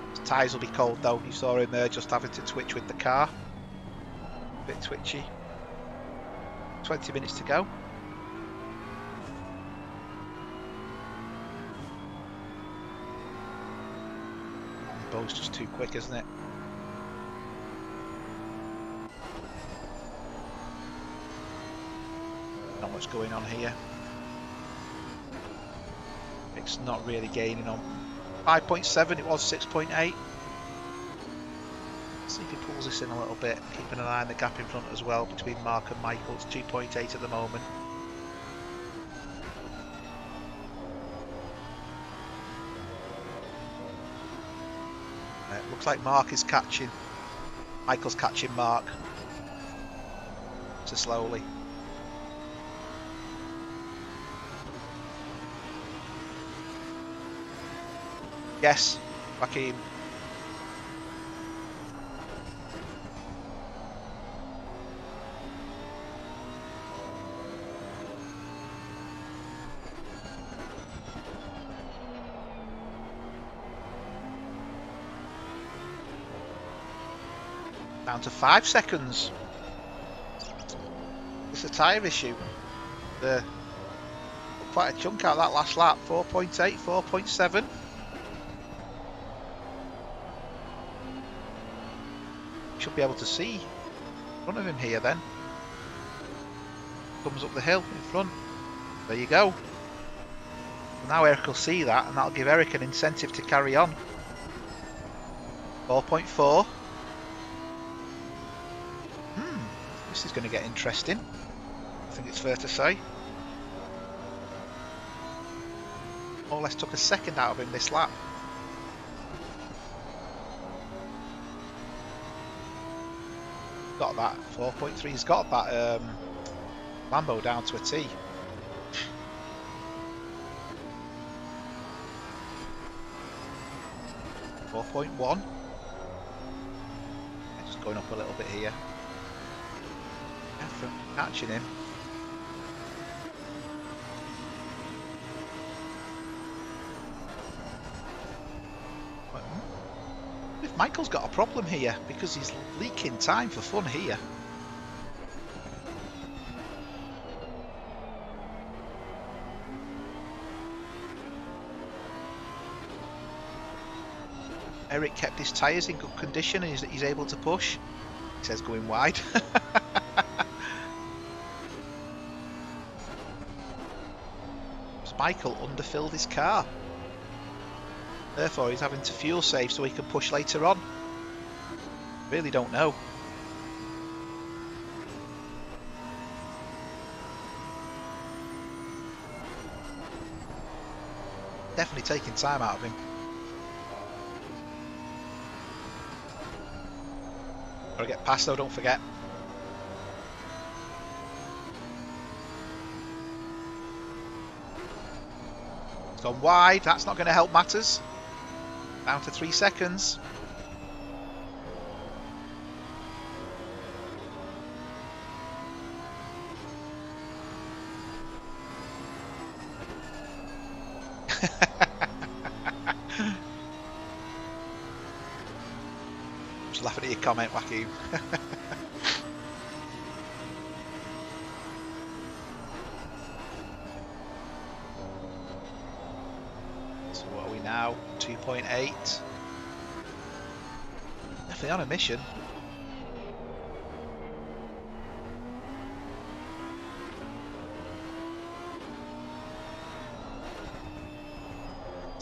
Speaker 1: His tyres will be cold though. You saw him there just having to twitch with the car. A bit twitchy. 20 minutes to go. The bow's just too quick, isn't it? Not much going on here. It's not really gaining on 5.7, it was 6.8. See if he pulls this in a little bit, keeping an eye on the gap in front as well between Mark and Michael. It's 2.8 at the moment. Looks like Mark is catching, Michael's catching Mark. So slowly. Yes, Joaquin. Down to 5 seconds. It's a tyre issue. Quite a chunk out that last lap. 4.8, 4.7. Should be able to see in front of him here then. Comes up the hill in front. There you go. Now Eric will see that, and that'll give Eric an incentive to carry on. 4.4. This is going to get interesting. I think it's fair to say. More or less took a second out of him this lap. Got that 4.3. He's got that Lambo down to a T. .1. Just going up a little bit here. From catching him. If Michael's got a problem here because he's leaking time for fun here. Eric kept his tyres in good condition and he's able to push. He says going wide. Michael underfilled his car. Therefore he's having to fuel save so he can push later on. Really don't know. Definitely taking time out of him. Gotta get past though, don't forget. It's gone wide, that's not going to help matters. Down to 3 seconds. Just laughing at your comment, Joaquin. So what are we now? 2.8. Definitely on a mission.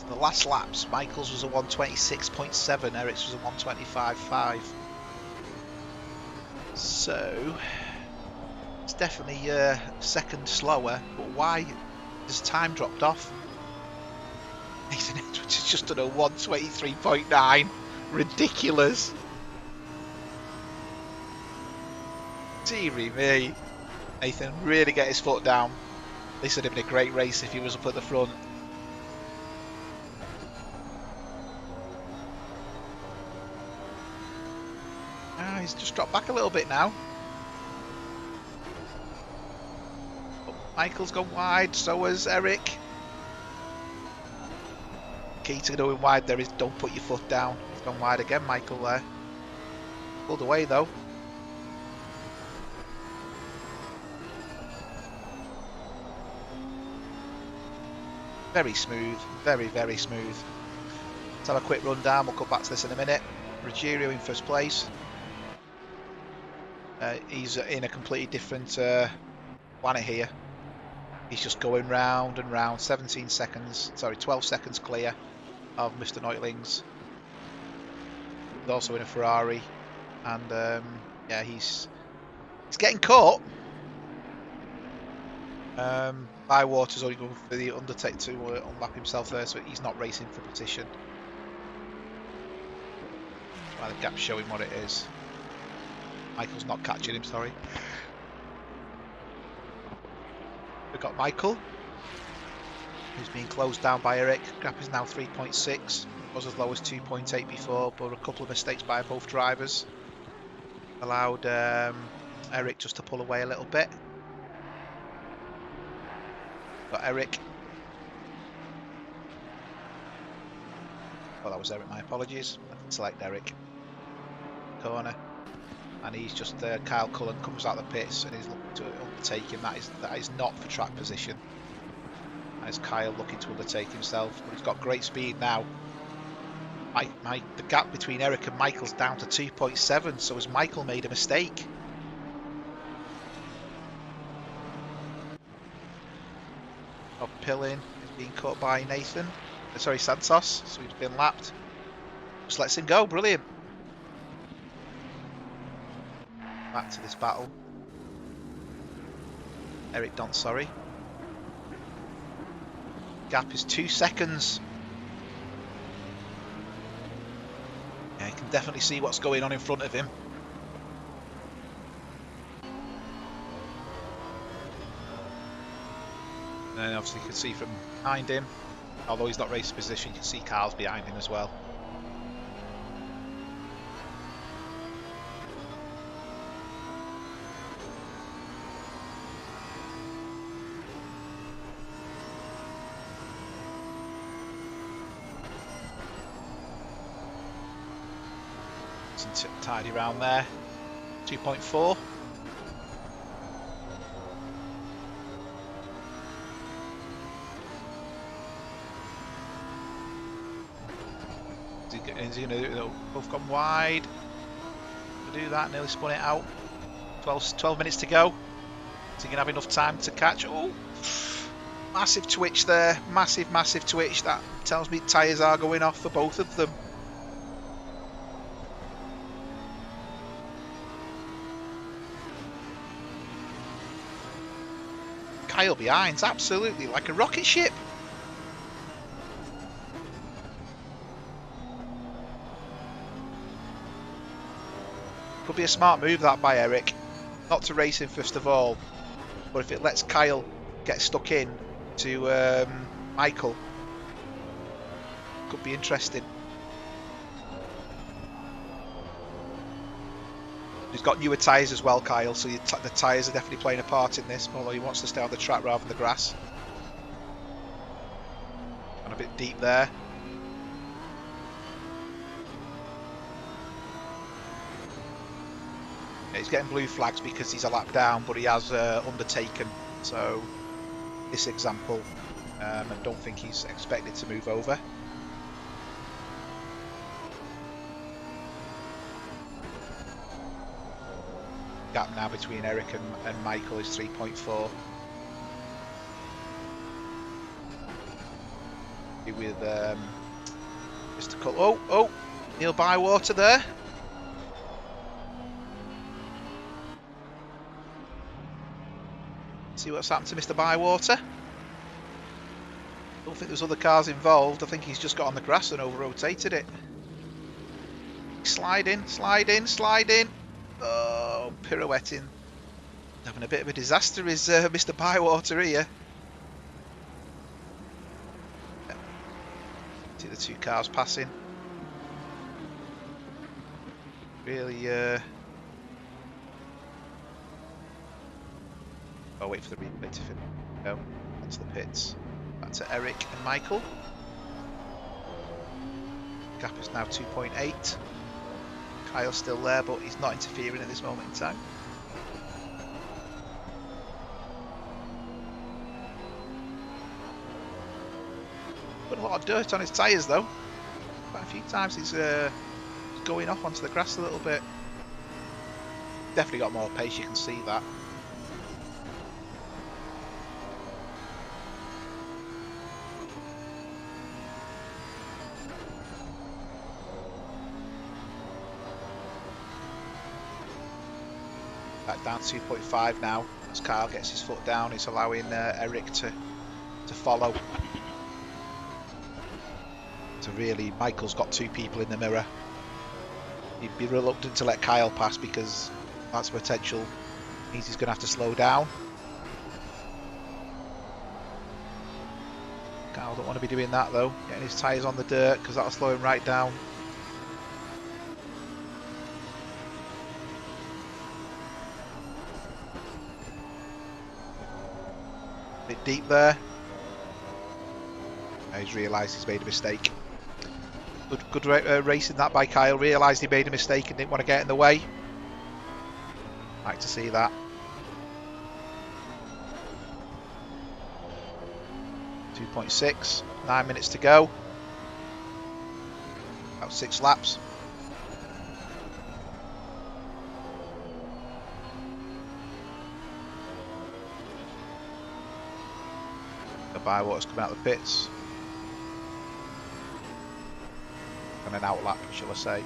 Speaker 1: The last laps, Michael's was a 126.7, Eric's was a 125.5. So it's definitely a second slower, but why has time dropped off? Nathan Edwards has just done a 123.9. Ridiculous. Deary me. Nathan really get his foot down. This would have been a great race if he was up at the front. He's just dropped back a little bit now. But Michael's gone wide, so has Eric. Key to going wide there is don't put your foot down. He's gone wide again, Michael there. Pulled away though. Very smooth, very, very smooth. Let's have a quick run down, we'll come back to this in a minute. Ruggiero in first place. He's in a completely different planet here. He's just going round and round. 17 seconds, sorry, 12 seconds clear of Mr. Neutlings. He's also in a Ferrari, and yeah, he's getting caught. Bywater's only going for the undertake to unlap himself there, so he's not racing for position. That's why the gap's showing what it is. Michael's not catching him, sorry. We've got Michael, who's being closed down by Eric. Gap is now 3.6. Was as low as 2.8 before, but a couple of mistakes by both drivers allowed Eric just to pull away a little bit. Got Eric. Oh, that was Eric, my apologies. I didn't select Eric. Corner. And he's just Kyle Cullen comes out of the pits and he's looking to undertake him. That is not for track position. That is Kyle looking to undertake himself, but he's got great speed now. The gap between Eric and Michael's down to 2.7, so has Michael made a mistake? Oh, Pillin is being caught by Nathan. Sorry, Santos, so he's been lapped. Just lets him go, brilliant. Back to this battle. Eric Don't, sorry. Gap is 2 seconds. Yeah, you can definitely see what's going on in front of him. And obviously you can see from behind him, although he's not race position, you can see Carl's behind him as well. Tidy round there. 2.4. Is he going to both gone wide? To do that, nearly spun it out. 12 minutes to go. Is he going to have enough time to catch? Oh, massive twitch there. Massive twitch. That tells me tyres are going off for both of them. Kyle behind's absolutely like a rocket ship. Could be a smart move that by Eric, not to race him first of all, but if it lets Kyle get stuck in to Michael, could be interesting. He's got newer tyres as well, Kyle, so the tyres are definitely playing a part in this, although he wants to stay on the track rather than the grass. And a bit deep there. Yeah, he's getting blue flags because he's a lap down, but he has undertaken. So this example, I don't think he's expected to move over. Gap now between Eric and Michael is 3.4. With Mr. Cull. Oh, Neil Bywater there. See what's happened to Mr. Bywater. Don't think there's other cars involved. I think he's just got on the grass and over-rotated it. Slide in. Oh, pirouetting. Having a bit of a disaster is Mr. Bywater here. See the two cars passing. Really, I'll wait for the replay to go onto the pits. Back to Eric and Michael. Gap is now 2.8. Kyle's still there, but he's not interfering at this moment in time. Put a lot of dirt on his tyres though. Quite a few times he's going off onto the grass a little bit. Definitely got more pace, you can see that. Back down 2.5 now. As Kyle gets his foot down, he's allowing Eric to follow. So really, Michael's got two people in the mirror. He'd be reluctant to let Kyle pass because that's potential means he's going to have to slow down. Kyle don't want to be doing that though, getting his tyres on the dirt because that'll slow him right down. Bit deep there. Now he's realised he's made a mistake. Good racing that by Kyle. Realised he made a mistake and didn't want to get in the way. Like to see that. 2.6. 9 minutes to go. About 6 laps. The Bywater's coming out of the pits. And an out lap, shall I say.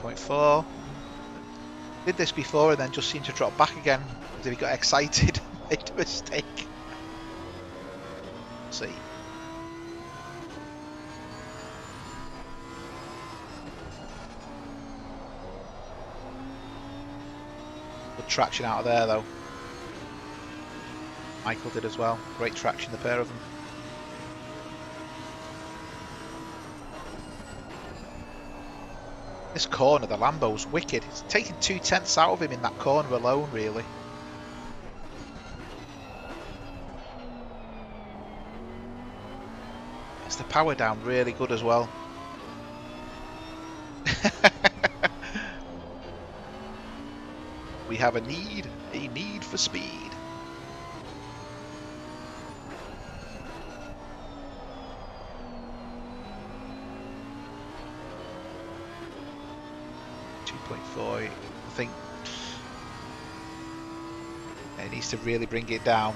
Speaker 1: .4. Did this before and then just seemed to drop back again as if he got excited and made a mistake. Let's see. Good traction out of there though. Michael did as well. Great traction, the pair of them. This corner, the Lambo's wicked. It's taking 2/10 out of him in that corner alone, really. It's the power down really good as well. We have a need for speed. I think he needs to really bring it down.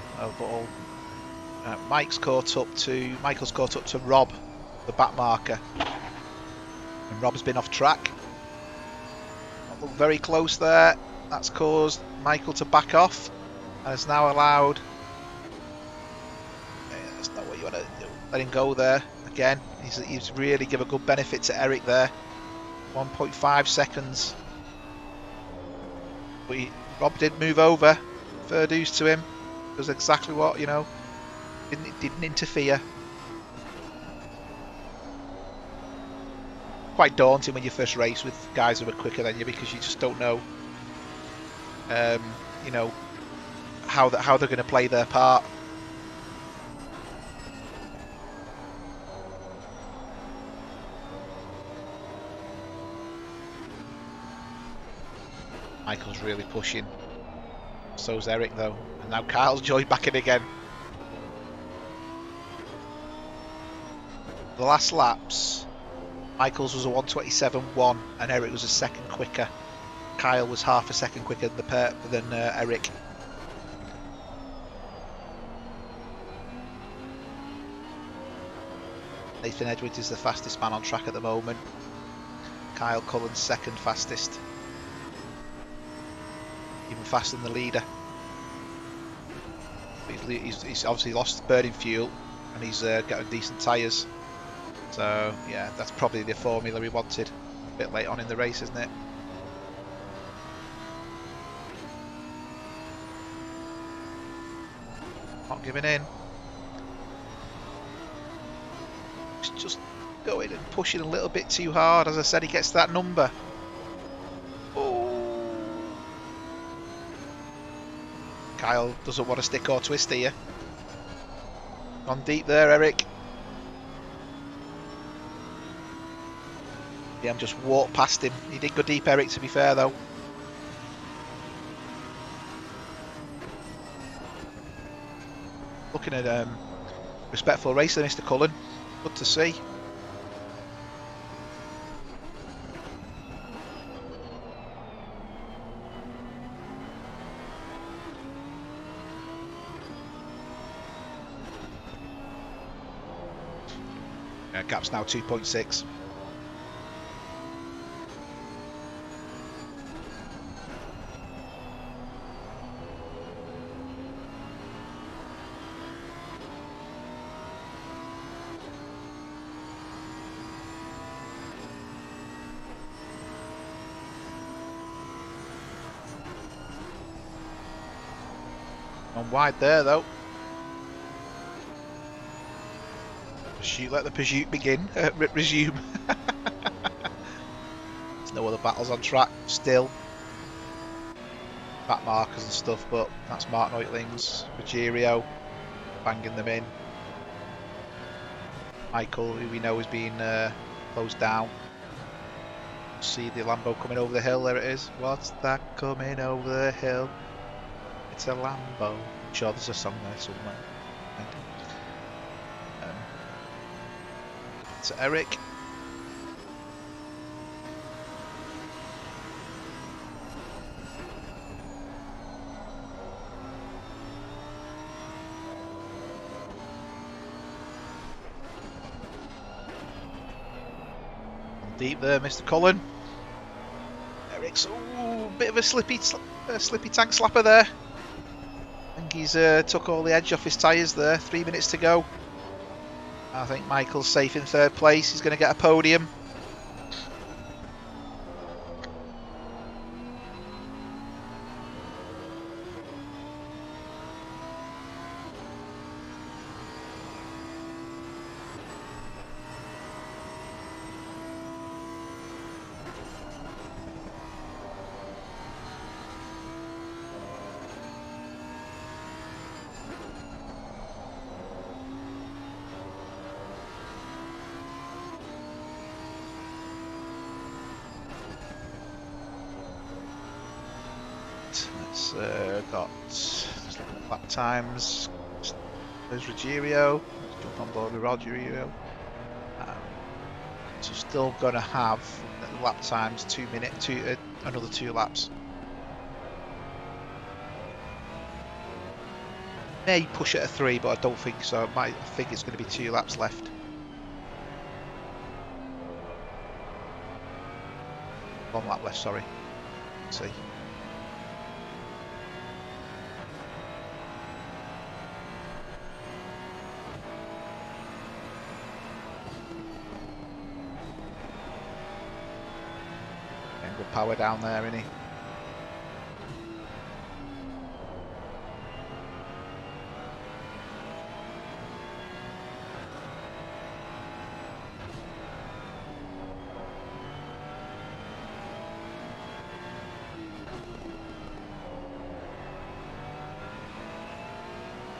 Speaker 1: Michael's caught up to Rob, the back marker, and Rob's been off track. Look very close there. That's caused Michael to back off, and has now allowed. That's not what you want to do. Let him go there again. He's really give a good benefit to Eric there. 1.5 seconds. But Rob did move over. Fair dues to him. Does exactly what, you know. Didn't interfere. Quite daunting when you first race with guys who are quicker than you, because you just don't know, you know, how they're going to play their part. Michael's really pushing. So's Eric though. And now Kyle's joined back in again. The last laps, Michael's was a 1:27.1 and Eric was a second quicker. Kyle was half a second quicker than Eric. Nathan Edwards is the fastest man on track at the moment. Kyle Cullen's second fastest. Even faster than the leader. He's obviously lost burning fuel and he's got decent tyres. So yeah, that's probably the formula we wanted. A bit late on in the race, isn't it? Not giving in. He's just going and pushing a little bit too hard. As I said, he gets that number. Kyle doesn't want to stick or twist here. Gone deep there, Eric. Yeah, I'm just walked past him. He did go deep, Eric, to be fair, though. Looking at respectful racer, Mr. Cullen. Good to see. Gap's now 2.6. On wide there though. Let the pursuit begin. Resume. There's no other battles on track still. Back markers and stuff, but that's Mark Neutling's. Ruggiero banging them in. Michael, who we know is being closed down. See the Lambo coming over the hill. There it is. What's that coming over the hill? It's a Lambo. I'm sure there's a song there somewhere. So Eric. Deep there, Mr. Cullen. Eric's bit of a slippy tank slapper there. I think he's took all the edge off his tyres there. 3 minutes to go. I think Michael's safe in third place. He's going to get a podium. It's got lap times. There's Ruggiero. Let's jump on board with Ruggiero. So still going to have lap times 2 minutes, another 2 laps. May push it at 3, but I don't think so. I think it's going to be 2 laps left. One lap left, sorry. Let's see. Good power down there, isn't he?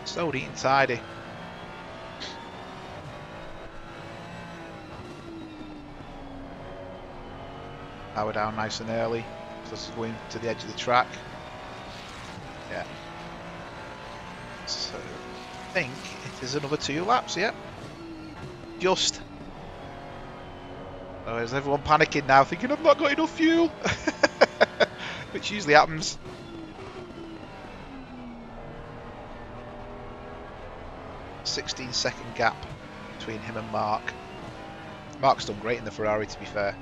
Speaker 1: So neat and tidy. Power down nice and early. So this is going to the edge of the track. Yeah. So I think it is another 2 laps, yeah. Just. Oh, is everyone panicking now, thinking I've not got enough fuel? Which usually happens. "16-second gap between him and Mark. Mark's done great in the Ferrari, to be fair.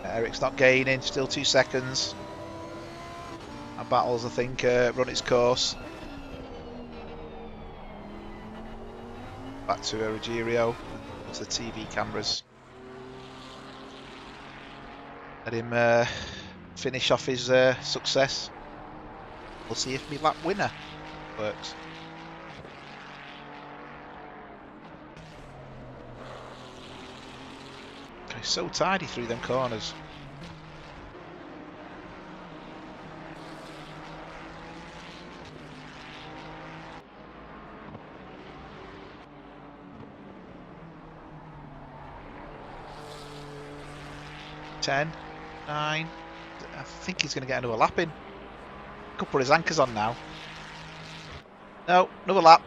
Speaker 1: Eric's not gaining, still 2 seconds. And Battles, I think, run its course. Back to Ruggiero, to the TV cameras. Let him finish off his success. We'll see if my lap winner works. Okay, so tidy through them corners. Ten, 9. I think he's going to get another lap in. Could put his anchors on now. No, another lap.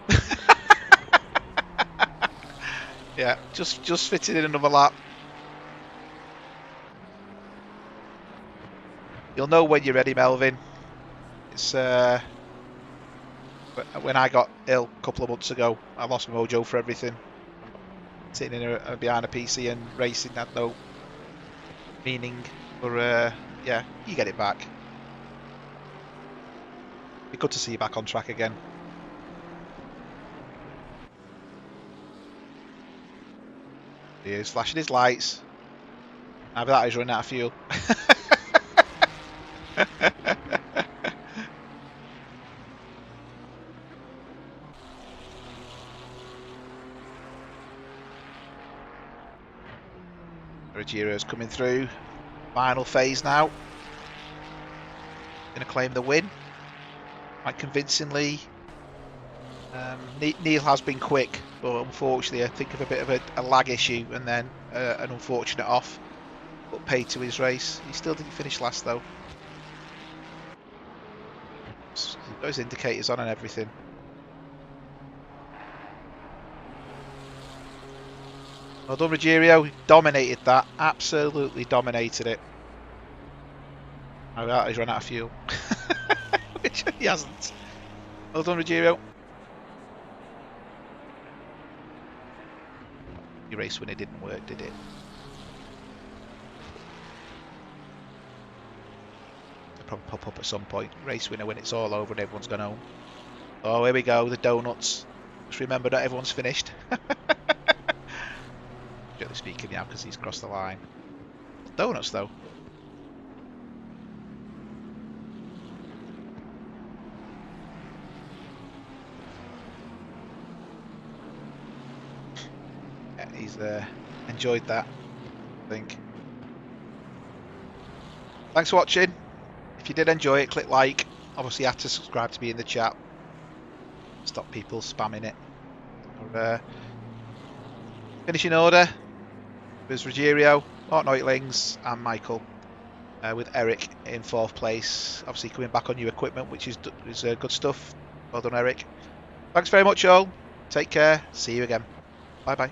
Speaker 1: Yeah, just fitted in another lap. You'll know when you're ready, Melvin. It's when I got ill a couple of months ago, I lost my mojo for everything. Sitting in behind a PC and racing had no meaning. But yeah, you get it back. Be good to see you back on track again. He is flashing his lights. Either that or he's running out of fuel. Rogero's coming through. Final phase now. Going to claim the win quite convincingly. Neil has been quick, but unfortunately I think of a bit of a lag issue and then an unfortunate off, but paid to his race. He still didn't finish last though. He's got his indicators on and everything. Well done, Ruggiero. He dominated that. Absolutely dominated it. Oh, he's run out of fuel. Which he hasn't. Well done, Ruggiero. Your race when it didn't work, did it? It'll probably pop up at some point. Race winner when it's all over and everyone's gone home. Oh, here we go, the donuts. Just remember, not everyone's finished. Generally speaking, yeah, because he's crossed the line. Donuts, though. Yeah, he's enjoyed that, I think. Thanks for watching. If you did enjoy it, click like. Obviously, you have to subscribe to be in the chat. Stop people spamming it. Or, finishing order was Ruggiero, Martin Oitlings and Michael, with Eric in 4th place. Obviously coming back on new equipment, which is good stuff. Well done, Eric. Thanks very much all. Take care. See you again. Bye bye.